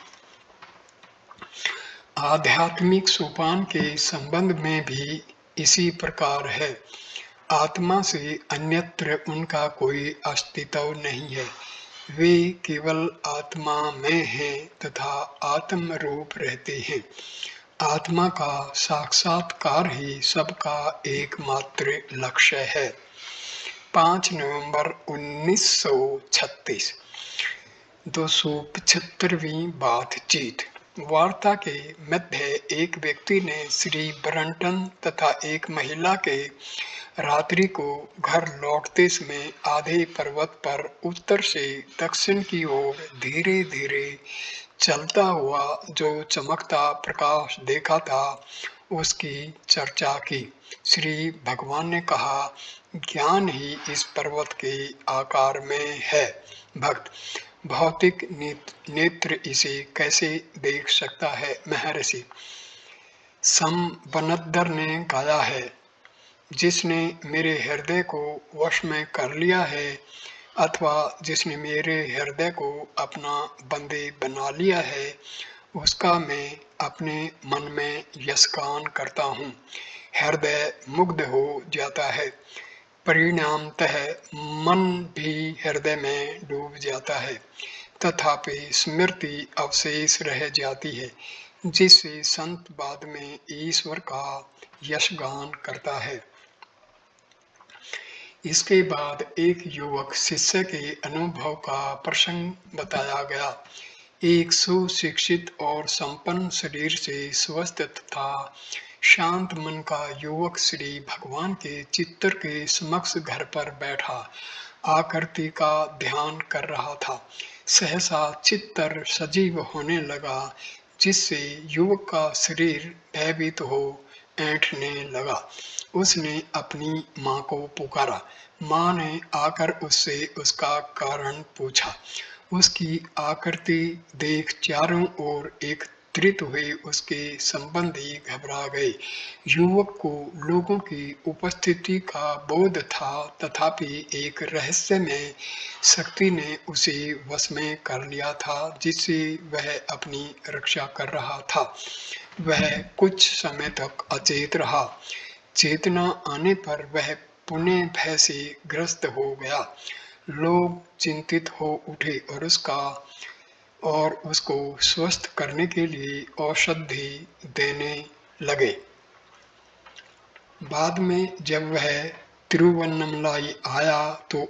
आध्यात्मिक सोपान के संबंध में भी इसी प्रकार है। आत्मा से अन्यत्र उनका कोई अस्तित्व नहीं है। वे केवल आत्मा में हैं तथा आत्म रूप रहते हैं। आत्मा का साक्षात्कार ही सबका एकमात्र लक्ष्य है। 5 नवंबर 1936। 275वीं बातचीत। वार्ता के मध्य एक व्यक्ति ने श्री ब्रंटन तथा एक महिला के रात्रि को घर लौटते समय आधे पर्वत पर उत्तर से दक्षिण की ओर धीरे धीरे चलता हुआ जो चमकता प्रकाश देखा था, उसकी चर्चा की। श्री भगवान ने कहा, ज्ञान ही इस पर्वत के आकार में है। भक्त, भौतिक नेत्र इसे कैसे देख सकता है? महर्षि, संबनद्दर ने गाया है, जिसने मेरे हृदय को वश में कर लिया है अथवा जिसने मेरे हृदय को अपना बंदे बना लिया है, उसका मैं अपने मन में यशगान करता हूँ। हृदय मुग्ध हो जाता है, परिणामतः मन भी हृदय में डूब जाता है, तथापि स्मृति अवशेष रह जाती है, जिससे संत बाद में ईश्वर का यशगान करता है। इसके बाद एक युवक शिष्य के अनुभव का प्रसंग बताया गया। एक सुशिक्षित और संपन्न शरीर से स्वस्थ तथा शांत मन का युवक श्री भगवान के चित्र के समक्ष घर पर बैठा आकृति का ध्यान कर रहा था। सहसा चित्तर सजीव होने लगा, जिससे युवक का शरीर भयभीत हो ऐंठने लगा। उसने अपनी माँ को पुकारा। माँ ने आकर उससे उसका कारण पूछा। उसकी आकृति देख चारों ओर एकत्रित हुए उसके संबंधी घबरा गए। युवक को लोगों की उपस्थिति का बोध था, तथापि एक रहस्यमय शक्ति ने उसे वश में कर लिया था, जिससे वह अपनी रक्षा कर रहा था। वह कुछ समय तक अचेत रहा। चेतना आने पर वह पुनः भय से ग्रस्त हो गया। लोग चिंतित हो उठे और उसको स्वस्थ करने के लिए औषधि देने लगे। बाद में जब वह तिरुवन्नमलाई आया तो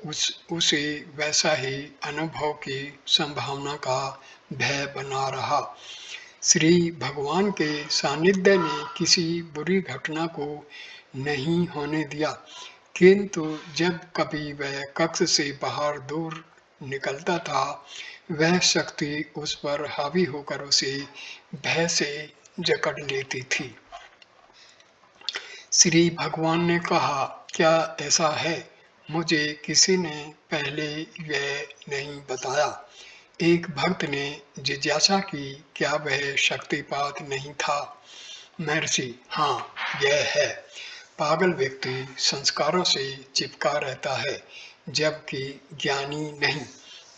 उसे वैसा ही अनुभव की संभावना का भय बना रहा। श्री भगवान के सानिध्य ने किसी बुरी घटना को नहीं होने दिया, किंतु जब कभी वह कक्ष से बाहर दूर निकलता था, वह शक्ति उस पर हावी होकर उसे भय से जकड़ लेती थी। श्री भगवान ने कहा, क्या ऐसा है? मुझे किसी ने पहले यह नहीं बताया। एक भक्त ने जिज्ञासा की, क्या वह शक्तिपात नहीं था? महर्षि, हाँ, यह है। पागल व्यक्ति संस्कारों से चिपका रहता है, जबकि ज्ञानी नहीं।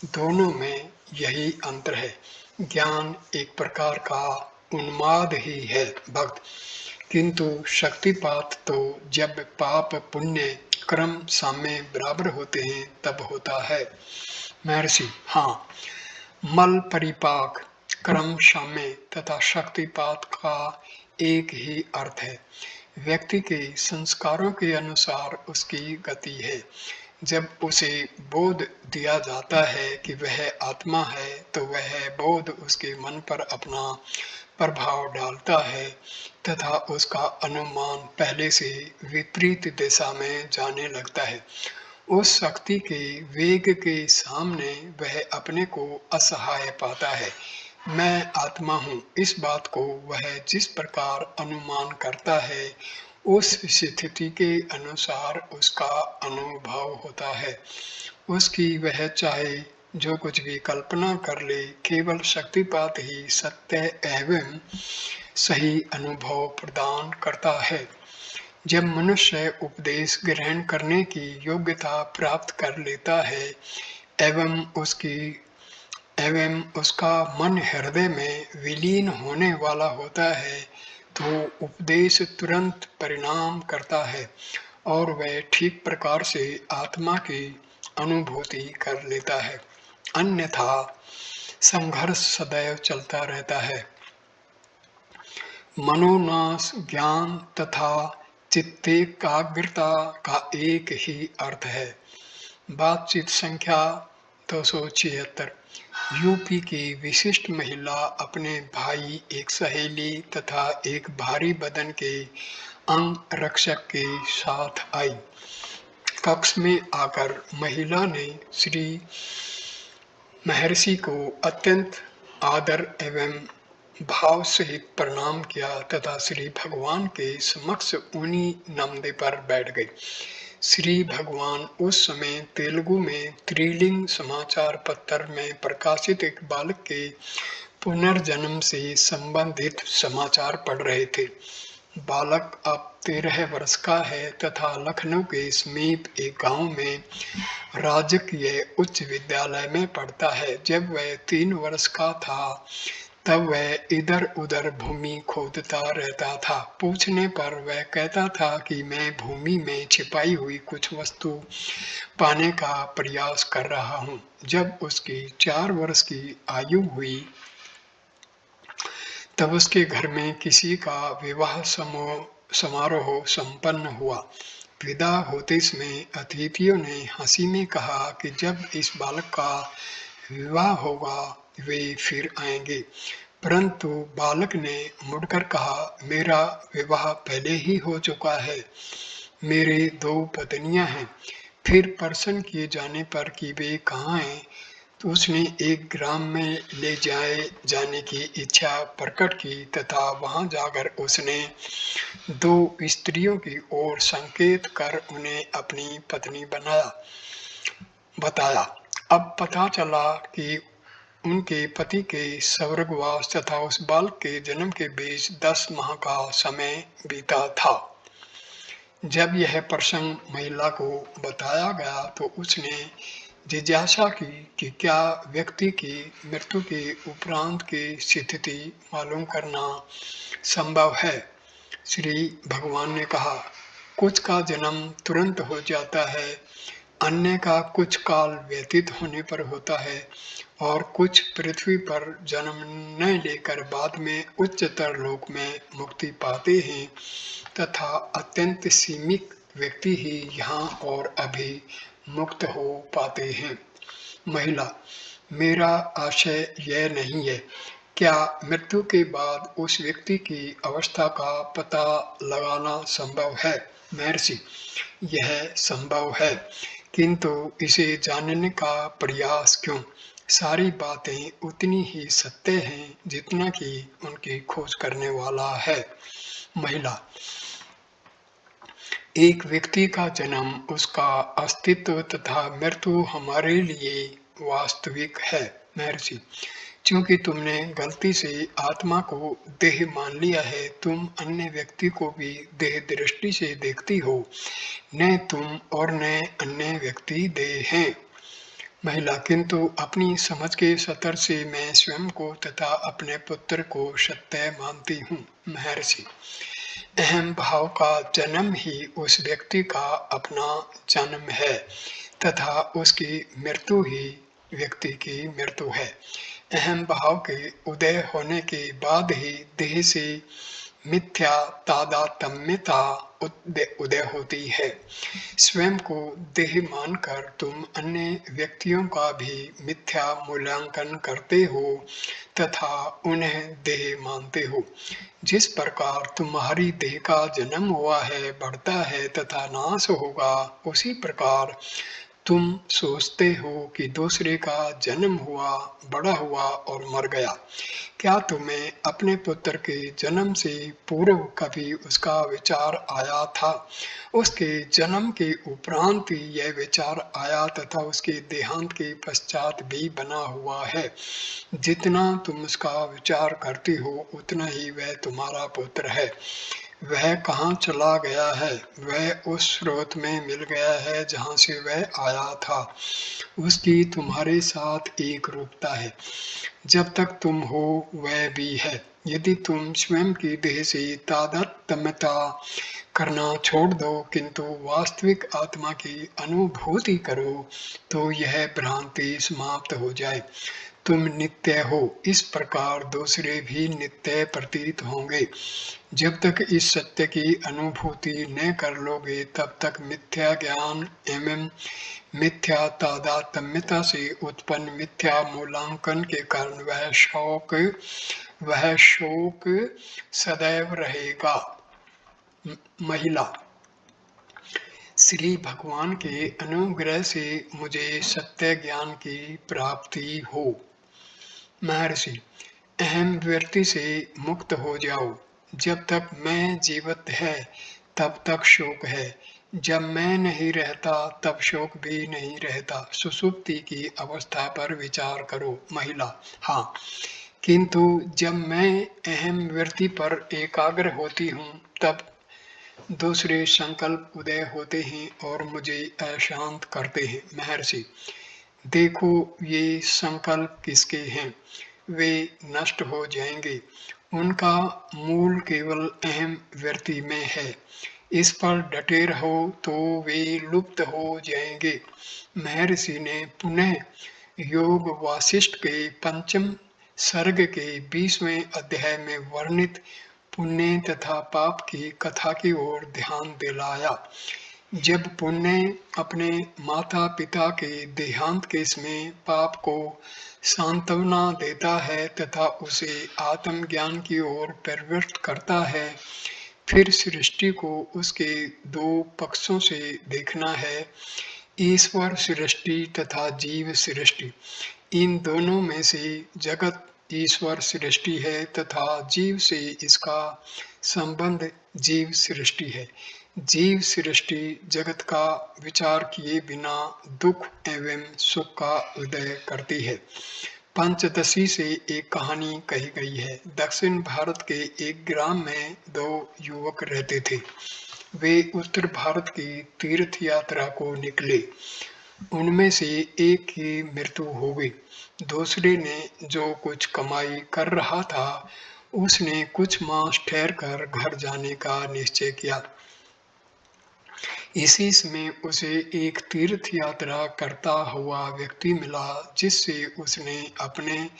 दोनों में यही अंतर है। ज्ञान एक प्रकार का उन्माद ही है भक्त, किंतु शक्तिपात तो जब पाप पुण्य कर्म साम्य बराबर होते हैं तब होता है। महर्षि, हाँ, मल परिपाक, कर्म साम्य तथा शक्तिपात का एक ही अर्थ है। व्यक्ति के संस्कारों के अनुसार उसकी गति है। जब उसे बोध दिया जाता है कि वह आत्मा है, तो वह बोध उसके मन पर अपना प्रभाव डालता है तथा उसका अनुमान पहले से विपरीत दिशा में जाने लगता है। उस शक्ति के वेग के सामने वह अपने को असहाय पाता है। मैं आत्मा हूँ, इस बात को वह जिस प्रकार अनुमान करता है, उस स्थिति के अनुसार उसका अनुभव होता है। उसकी वह चाहे जो कुछ भी कल्पना कर ले, केवल शक्तिपात ही सत्य एवं सही अनुभव प्रदान करता है। जब मनुष्य उपदेश ग्रहण करने की योग्यता प्राप्त कर लेता है एवं उसका मन हृदय में विलीन होने वाला होता है, तो उपदेश तुरंत परिणाम करता है और वह ठीक प्रकार से आत्मा की अनुभूति कर लेता है। अन्यथा संघर्ष सदैव चलता रहता है। मनोनाश, ज्ञान तथा चित्तेकाग्रता का एक ही अर्थ है। बातचीत संख्या 276। यूपी की विशिष्ट महिला अपने भाई, एक सहेली तथा एक भारी बदन के अंग रक्षक के साथ आई। कक्ष में आकर महिला ने श्री महर्षि को अत्यंत आदर एवं भाव सहित प्रणाम किया तथा श्री भगवान के समक्ष ऊनी नमदे पर बैठ गई। श्री भगवान उस समय तेलुगु में त्रिलिंग समाचार पत्र में प्रकाशित एक बालक के पुनर्जन्म से संबंधित समाचार पढ़ रहे थे। बालक अब 13 वर्ष का है तथा लखनऊ के समीप एक गांव में राजकीय उच्च विद्यालय में पढ़ता है। जब वह 3 वर्ष का था, तब वह इधर उधर भूमि खोदता रहता था। पूछने पर वह कहता था कि मैं भूमि में छिपाई हुई कुछ वस्तु पाने का प्रयास कर रहा हूँ। जब उसकी 4 वर्ष की आयु हुई, तब उसके घर में किसी का विवाह समारोह संपन्न हुआ। विदा होते समय अतिथियों ने हंसी में कहा कि जब इस बालक का विवाह होगा वे फिर आएंगे, परंतु बालक ने मुड़कर कहा, मेरा विवाह पहले ही हो चुका है, मेरे 2 पत्नियां हैं। फिर प्रश्न किए जाने पर कि वे कहाँ हैं, तो उसने एक ग्राम में ले जाने की इच्छा प्रकट की तथा वहां जाकर उसने 2 स्त्रियों की ओर संकेत कर उन्हें अपनी पत्नी बताया। अब पता चला कि उनके पति के स्वर्गवास तथा उस बालक के जन्म के बीच 10 माह का समय बीता था। जब यह प्रसंग महिला को बताया गया तो उसने जिज्ञासा की कि क्या व्यक्ति की मृत्यु के उपरांत की स्थिति मालूम करना संभव है। श्री भगवान ने कहा, कुछ का जन्म तुरंत हो जाता है, अन्य का कुछ काल व्यतीत होने पर होता है और कुछ पृथ्वी पर जन्म न लेकर बाद में उच्चतर लोक में मुक्ति पाते हैं तथा अत्यंत सीमित व्यक्ति ही यहाँ और अभी मुक्त हो पाते हैं। महिला, मेरा आशय यह नहीं है, क्या मृत्यु के बाद उस व्यक्ति की अवस्था का पता लगाना संभव है। महर्षि, यह संभव है, किंतु इसे जानने का प्रयास क्यों। सारी बातें उतनी ही सत्य हैं जितना कि उनकी खोज करने वाला है। महिला, एक व्यक्ति का जन्म, उसका अस्तित्व तथा मृत्यु हमारे लिए वास्तविक है। महर्षि, क्योंकि तुमने गलती से आत्मा को देह मान लिया है, तुम अन्य व्यक्ति को भी देह दृष्टि से देखती हो, न तुम और न अन्य व्यक्ति देह हैं। महिला, किंतु अपनी समझ के स्तर से मैं स्वयं को तथा अपने पुत्र को सत्य मानती हूँ। महर्षि, अहम भाव का जन्म ही उस व्यक्ति का अपना जन्म है तथा उसकी मृत्यु ही व्यक्ति की मृत्यु है। अहम भाव के उदय होने के बाद ही देह से मिथ्या तादात्म्यता उदय होती है। स्वयं को देह मानकर तुम अन्य व्यक्तियों का भी मिथ्या मूल्यांकन करते हो तथा उन्हें देह मानते हो। जिस प्रकार तुम्हारी देह का जन्म हुआ है, बढ़ता है तथा नाश होगा, उसी प्रकार तुम सोचते हो कि दूसरे का जन्म हुआ, बड़ा हुआ और मर गया। क्या तुम्हें अपने पुत्र के जन्म से पूर्व कभी उसका विचार आया था। उसके जन्म के उपरांत ही यह विचार आया तथा उसके देहांत के पश्चात भी बना हुआ है। जितना तुम उसका विचार करती हो उतना ही वह तुम्हारा पुत्र है। वह कहाँ चला गया है, वह उस स्रोत में मिल गया है जहाँ से वह आया था। उसकी तुम्हारे साथ एक रूपता है, जब तक तुम हो वह भी है। यदि तुम स्वयं की देह से तादात्म्यता करना छोड़ दो किंतु वास्तविक आत्मा की अनुभूति करो तो यह भ्रांति समाप्त हो जाए। तुम नित्य हो, इस प्रकार दूसरे भी नित्य प्रतीत होंगे। जब तक इस सत्य की अनुभूति न कर लोगे तब तक मिथ्या ज्ञान एवं मिथ्या तादात्म्यता से उत्पन्न मिथ्या मूल्यांकन के कारण वह शोक सदैव रहेगा। महिला, श्री भगवान के अनुग्रह से मुझे सत्य ज्ञान की प्राप्ति हो। महर्षि, अहम वृत्ति से मुक्त हो जाओ। जब तक मैं जीवित है तब तक शोक है, जब मैं नहीं रहता तब शोक भी नहीं रहता। सुषुप्ति की अवस्था पर विचार करो। महिला, हाँ, किंतु जब मैं अहम वृत्ति पर एकाग्र होती हूँ तब दूसरे संकल्प उदय होते हैं और मुझे अशांत करते हैं। महर्षि, देखो ये संकल्प किसके हैं, वे नष्ट हो जाएंगे, उनका मूल केवल अहम वृत्ति में है। इस पर डटे रहो तो वे लुप्त हो जाएंगे। महर्षि ने पुनः योग वासिष्ठ के पंचम सर्ग के 20वें अध्याय में वर्णित पुण्य तथा पाप की कथा की ओर ध्यान दिलाया। जब पुण्य अपने माता पिता के देहांत के समय पाप को सांत्वना देता है तथा उसे आत्मज्ञान की ओर प्रवृत्त करता है, फिर सृष्टि को उसके दो पक्षों से देखना है, ईश्वर सृष्टि तथा जीव सृष्टि। इन दोनों में से जगत ईश्वर सृष्टि है तथा जीव से इसका संबंध जीव सृष्टि है। जीव सृष्टि जगत का विचार किए बिना दुख एवं सुख का उदय करती है। पंचदशी से एक कहानी कही गई है। दक्षिण भारत के एक ग्राम में दो युवक रहते थे। वे उत्तर भारत की तीर्थ यात्रा को निकले। उनमें से एक की मृत्यु हो गई। दूसरे ने जो कुछ कमाई कर रहा था, उसने कुछ मास ठहरकर घर जाने का निश्चय किया। इसी समय उसे एक तीर्थ यात्रा करता हुआ व्यक्ति मिला, जिससे उसने अपने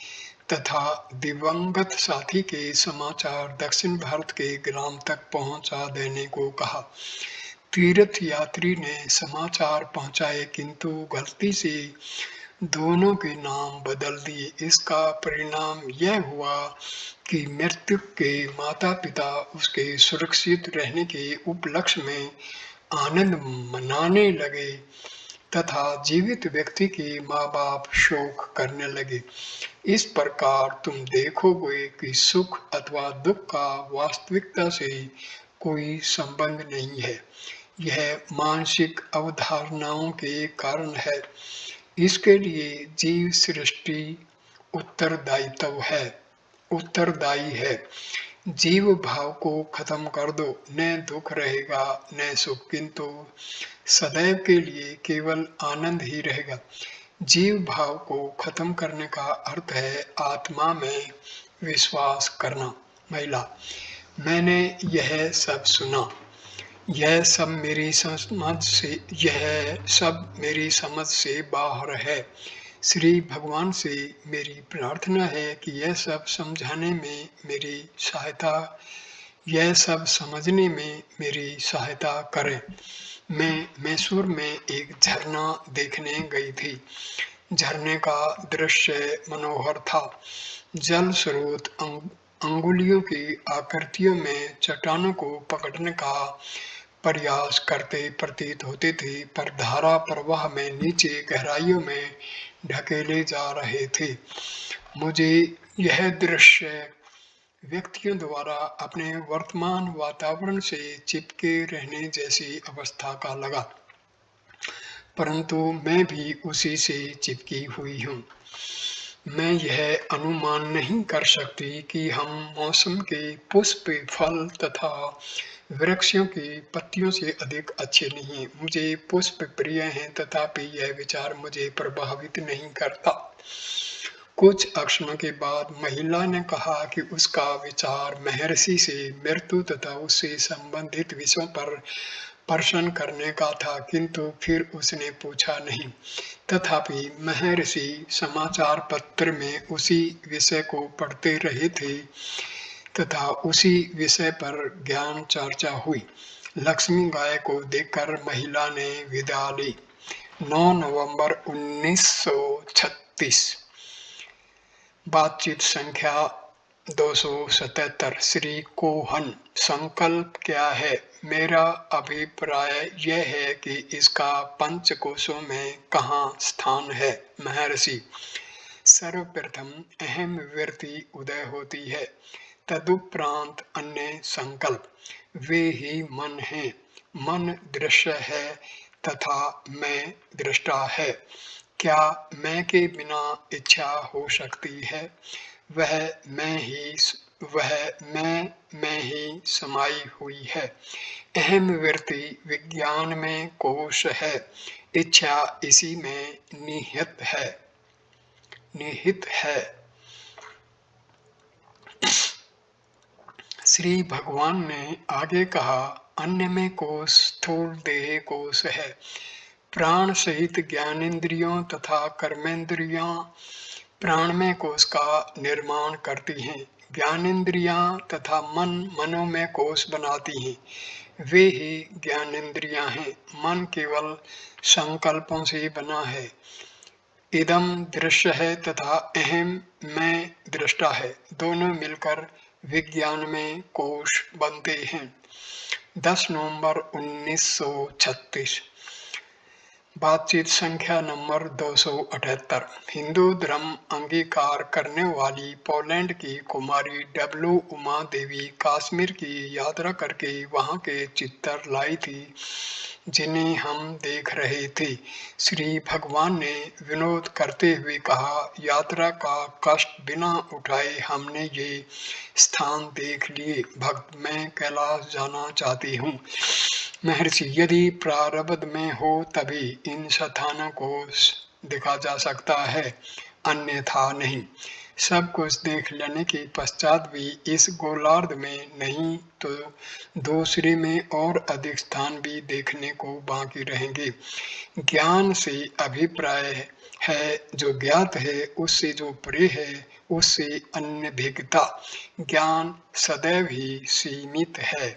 तथा दिवंगत साथी के समाचार दक्षिण भारत के ग्राम तक पहुंचा देने को कहा। तीर्थ यात्री ने समाचार पहुंचाए, किंतु गलती से दोनों के नाम बदल दिए। इसका परिणाम यह हुआ कि मृतक के माता पिता उसके सुरक्षित रहने के उपलक्ष्य में आनंद मनाने लगे तथा जीवित व्यक्ति के माँ बाप शोक करने लगे। इस प्रकार तुम देखोगे कि सुख अथवा दुख का वास्तविकता से कोई संबंध नहीं है। यह मानसिक अवधारणाओं के कारण है। इसके लिए जीव सृष्टि उत्तरदायी है। जीव भाव को खत्म कर दो, न दुख रहेगा न सुख, किंतु सदैव के लिए केवल आनंद ही रहेगा। जीव भाव को खत्म करने का अर्थ है आत्मा में विश्वास करना। महिला: मैंने यह सब सुना। यह सब मेरी समझ से बाहर है। श्री भगवान से मेरी प्रार्थना है कि यह सब समझने में मेरी सहायता करें। मैं मैसूर में एक झरना देखने गई थी। झरने का दृश्य मनोहर था। जल स्रोत अंगुलियों की आकृतियों में चट्टानों को पकड़ने का प्रयास करते प्रतीत होते थे, पर धारा प्रवाह में नीचे गहराइयों में ढकेले जा रहे थे। मुझे यह दृश्य व्यक्तियों द्वारा अपने वर्तमान वातावरण से चिपके रहने जैसी अवस्था का लगा, परंतु मैं भी उसी से चिपकी हुई हूँ। मैं यह अनुमान नहीं कर सकती कि हम मौसम के पुष्प, फल तथा वृक्षों की पत्तियों से अधिक अच्छे नहीं हैं। मुझे पुष्प प्रिय हैं, तथापि यह विचार मुझे प्रभावित नहीं करता। कुछ क्षणों के बाद महिला ने कहा कि उसका विचार महर्षि से मृत्यु तथा उससे संबंधित विषयों पर प्रश्न करने का था, किंतु फिर उसने पूछा नहीं। तथापि महर्षि समाचार पत्र में उसी विषय को पढ़ते रहे थे तथा उसी विषय पर ज्ञान चर्चा हुई। लक्ष्मी गाय को देखकर महिला ने विदा ली। 9 नवंबर 1936। बातचीत संख्या 277। श्री कोहन: संकल्प क्या है? मेरा अभिप्राय यह है कि इसका पंचकोशों में कहाँ स्थान है? महर्षि: सर्वप्रथम अहम वृत्ति उदय होती है, तदुपरांत अन्य संकल्प। वे ही मन हैं। मन दृश्य है तथा मैं दृष्टा है। क्या मैं के बिना इच्छा हो सकती है? वह मैं ही समाई हुई है। अहम वृत्ति विज्ञान में कोश है, इच्छा इसी में निहित है। श्री भगवान ने आगे कहा, अन्य में कोश स्थूल देह कोश है। प्राण सहित ज्ञानेंद्रियों तथा कर्मेंद्रियां प्राणमय कोश का निर्माण करती हैं। ज्ञानेंद्रियां तथा मन मनोमय कोश बनाती हैं। वे ही ज्ञानेंद्रियां हैं। मन केवल संकल्पों से बना है। इदम दृश्य है तथा अहम मैं दृष्टा है। दोनों मिलकर विज्ञान में कोश बनते हैं। 10 नवंबर 1936। बातचीत संख्या नंबर 278। हिंदू धर्म अंगीकार करने वाली पोलैंड की कुमारी डब्ल्यू उमा देवी कश्मीर की यात्रा करके वहां के चित्र लाई थी जिन्हें हम देख रहे थे। श्री भगवान ने विनोद करते हुए कहा, यात्रा का कष्ट बिना उठाए हमने ये स्थान देख लिए। भक्त, मैं कैलाश जाना चाहती हूँ। महर्षि, यदि प्रारब्ध में हो तभी इन स्थानों को देखा जा सकता है, अन्यथा नहीं। सब कुछ देख लेने के पश्चात भी इस गोलार्ध में नहीं तो दूसरे में और अधिक स्थान भी देखने को बाकी रहेंगे। ज्ञान से अभिप्राय है जो ज्ञात है, उससे जो परे है उससे अनभिज्ञता। ज्ञान सदैव ही सीमित है।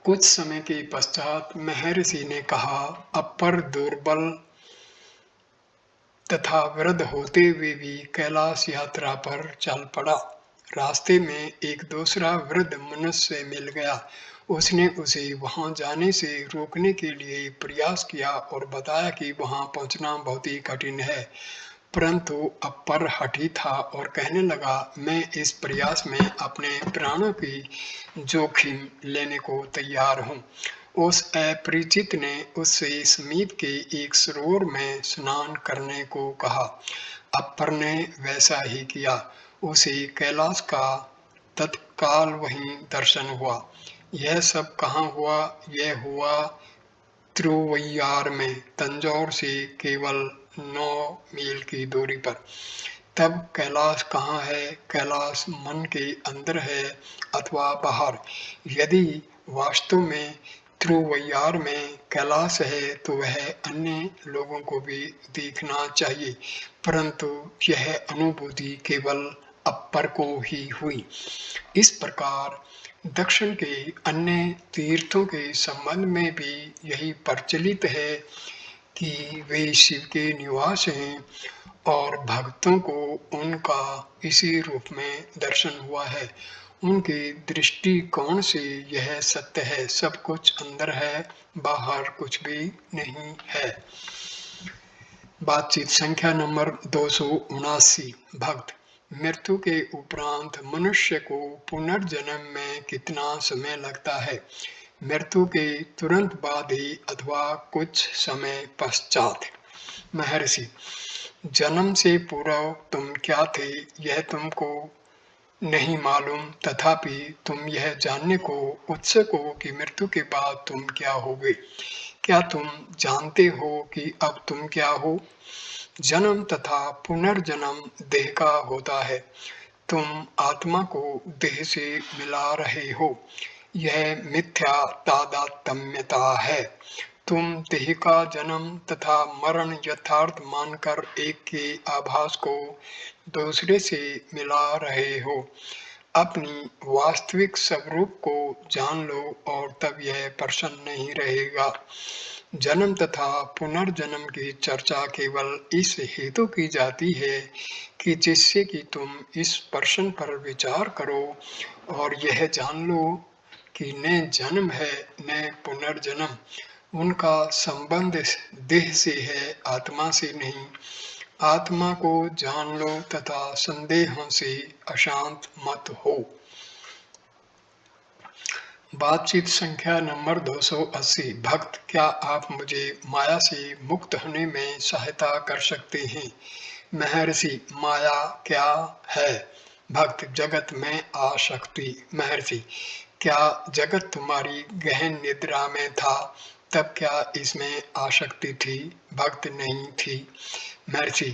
कुछ समय के पश्चात महर्षि ने कहा, अपर दुर्बल तथा वृद्ध होते हुए भी कैलाश यात्रा पर चल पड़ा। रास्ते में एक दूसरा वृद्ध मनुष्य मिल गया। उसने उसे वहां जाने से रोकने के लिए प्रयास किया और बताया कि वहां पहुंचना बहुत ही कठिन है, परंतु अपर हठी था और कहने लगा, मैं इस प्रयास में अपने प्राणों की जोखिम लेने को तैयार हूँ। उस अपरिचित ने उससे समीप के एक सरोवर में स्नान करने को कहा। अपर ने वैसा ही किया। उसे कैलाश का तत्काल वहीं दर्शन हुआ। यह सब कहाँ हुआ? यह हुआ तिरुवैयार में, तंजौर से केवल 9 मील की दूरी पर। तब कैलाश कहाँ है? कैलाश मन के अंदर है अथवा बाहर। यदि वास्तव में तिरुवैयार में कैलाश है तो वह अन्य लोगों को भी देखना चाहिए, परंतु यह अनुभूति केवल अपर को ही हुई। इस प्रकार दक्षिण के अन्य तीर्थों के संबंध में भी यही प्रचलित है कि वे शिव के निवास हैं और भक्तों को उनका इसी रूप में दर्शन हुआ है। उनके दृष्टिकोण से यह सत्य है, सब कुछ अंदर है, बाहर कुछ भी नहीं है। बातचीत संख्या नंबर 279। भक्त, मृत्यु के उपरांत मनुष्य को पुनर्जन्म में कितना समय लगता है? मृत्यु के तुरंत बाद ही अथवा कुछ समय पश्चात? महर्षि, जन्म से पूर्व तुम क्या थे यह तुमको नहीं मालूम, तथापि तुम यह जानने को उत्सुक हो कि मृत्यु के बाद तुम क्या होगे। क्या तुम जानते हो कि अब तुम क्या हो? जन्म तथा पुनर्जन्म देह का होता है। तुम आत्मा को देह से मिला रहे हो। यह मिथ्या तादात्म्यता है। तुम देह का जन्म तथा मरण यथार्थ मानकर एक के आभास को दूसरे से मिला रहे हो। अपनी वास्तविक स्वरूप को जान लो और तब यह प्रश्न नहीं रहेगा। जन्म तथा पुनर्जन्म की चर्चा केवल इस हेतु की जाती है कि जिससे कि तुम इस प्रश्न पर विचार करो और यह जान लो कि न जन्म है न पुनर्जन्म। उनका संबंध देह से है, आत्मा से नहीं। आत्मा को जान लो तथा संदेहों से अशांत मत हो। बातचीत संख्या नंबर 280। भक्त, क्या आप मुझे माया से मुक्त होने में सहायता कर सकते हैं? महर्षि, माया क्या है? भक्त, जगत में आसक्ति। महर्षि, क्या जगत तुम्हारी गहन निद्रा में था, तब क्या इसमें आसक्ति थी? भक्त, नहीं थी। महर्षि,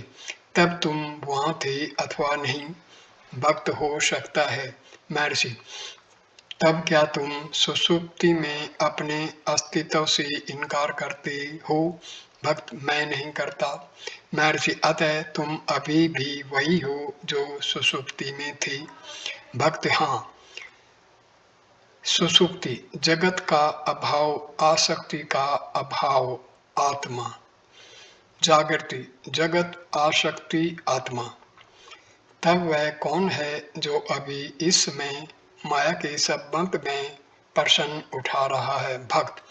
तब तुम वहां थे अथवा नहीं? भक्त, हो सकता है। महर्षि, तब क्या तुम सुषुप्ति में अपने अस्तित्व से इनकार करते हो? भक्त मैं नहीं करता। महर्षि अतः तुम अभी भी वही हो जो सुषुप्ति में थी। भक्त हाँ। सुषुप्ति जगत का अभाव, आसक्ति का अभाव, आत्मा। जागृति जगत, आसक्ति, आत्मा। तब वह कौन है जो अभी इस समय माया के संबंध में प्रश्न उठा रहा है। भक्त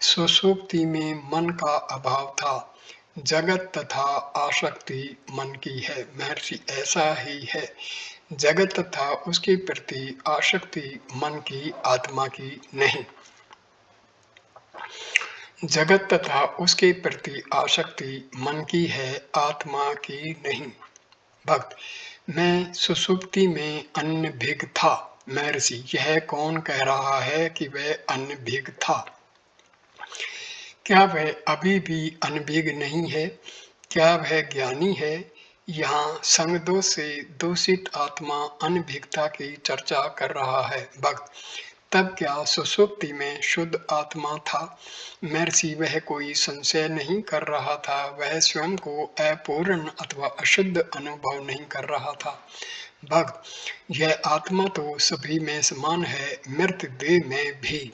सुषुप्ति में मन का अभाव था, जगत तथा आसक्ति मन की है। महर्षि ऐसा ही है, जगत तथा उसके प्रति आसक्ति मन की, आत्मा की नहीं। जगत तथा उसके प्रति आसक्ति मन की है, आत्मा की नहीं। भक्त मैं सुषुप्ति में अनभिज्ञ था। महर्षि यह कौन कह रहा है कि वह अनभिज्ञ था? क्या वह अभी भी अनभिज्ञ नहीं है? क्या वह ज्ञानी है? यहाँ संग दोष से दूषित आत्मा अनभिज्ञता की चर्चा कर रहा है। भक्त तब क्या सुषुप्ति में शुद्ध आत्मा था? महर्षि वह कोई संशय नहीं कर रहा था, वह स्वयं को अपूर्ण अथवा अशुद्ध अनुभव नहीं कर रहा था। भक्त यह आत्मा तो सभी में समान है, मृत देह में भी।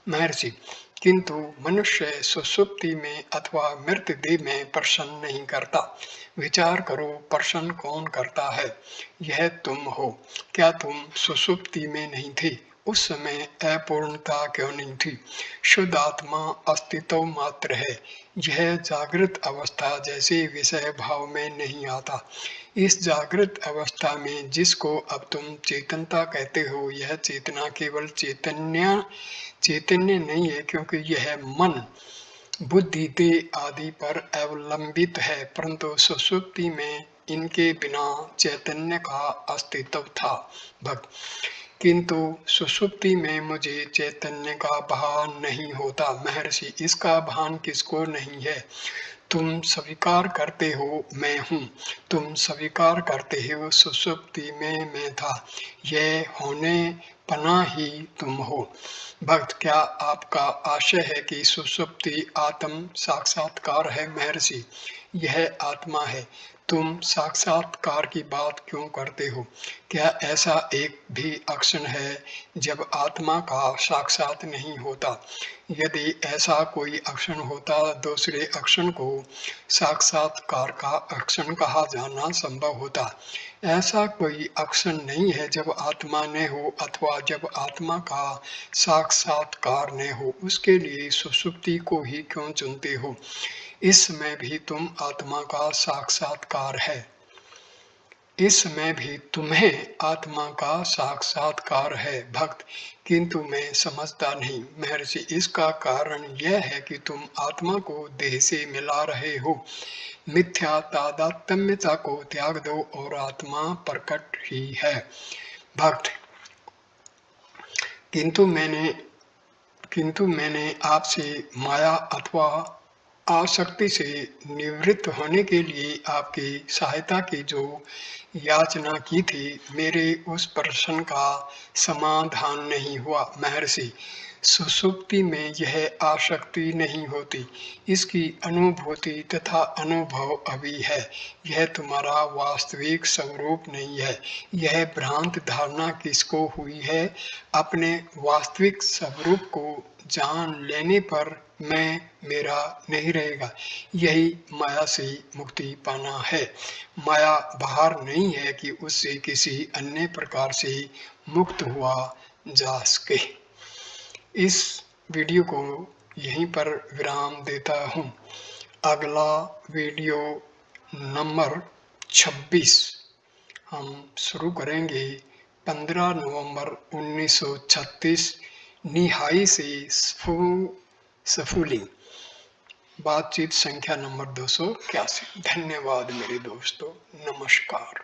महर्षि किंतु मनुष्य सुषुप्ति में अथवा मृत देह में प्रश्न नहीं करता। विचार करो, प्रश्न कौन करता है? यह तुम हो। क्या तुम सुषुप्ति में नहीं थे? उस समय अपूर्णता क्यों नहीं थी? शुद्ध आत्मा अस्तित्व मात्र है। यह जागृत अवस्था जैसे विषय भाव में नहीं आता। इस जागृत अवस्था में जिसको अब तुम चेतनता कहते हो, यह चेतना केवल चैतन्य नहीं है, क्योंकि यह मन, बुद्धि, देह आदि पर अवलंबित है, परंतु सुषुप्ति में इनके बिना चैतन्य का अस्तित्व था। भक्त किंतु सुषुप्ति में मुझे चैतन्य का भान नहीं होता। महर्षि इसका भान किसको नहीं है? तुम स्वीकार करते हो मैं हूँ, तुम स्वीकार करते हो सुषुप्ति में मैं था, यह होने पना ही तुम हो। भक्त क्या आपका आशय है कि सुषुप्ति आत्म साक्षात्कार है? महर्षि यह आत्मा है, तुम साक्षात्कार की बात क्यों करते हो? क्या ऐसा एक भी क्षण है जब आत्मा का साक्षात नहीं होता? यदि ऐसा कोई क्षण होता, दूसरे क्षण को साक्षात्कार का क्षण कहा जाना संभव होता। ऐसा कोई क्षण नहीं है जब आत्मा न हो अथवा जब आत्मा का साक्षात्कार न हो। उसके लिए सुषुप्ति को ही क्यों चुनते हो? इस समय भी तुम आत्मा का साक्षात्कार है, इसमें भी तुम्हें आत्मा का साक्षात्कार है। भक्त किंतु मैं समझता नहीं। महर्षि इसका कारण यह है कि तुम आत्मा को देह से मिला रहे हो। मिथ्या तादात्म्यता को त्याग दो और आत्मा प्रकट ही है। भक्त किंतु मैंने आपसे माया अथवा आसक्ति से निवृत्त होने के लिए आपकी सहायता की जो याचना की थी, मेरे उस प्रश्न का समाधान नहीं हुआ। महर्षि सुषुप्ति में यह आसक्ति नहीं होती, इसकी अनुभूति तथा अनुभव अभी है। यह तुम्हारा वास्तविक स्वरूप नहीं है। यह भ्रांत धारणा किसको हुई है? अपने वास्तविक स्वरूप को जान लेने पर मैं मेरा नहीं रहेगा। यही माया से मुक्ति पाना है। माया बाहर नहीं है कि उससे किसी अन्य प्रकार से मुक्त हुआ जा सके। इस वीडियो को यहीं पर विराम देता हूँ। अगला वीडियो नंबर 26 हम शुरू करेंगे 15 नवंबर 1936 निहाई से सफूली। बातचीत संख्या नंबर 281। धन्यवाद मेरे दोस्तों, नमस्कार।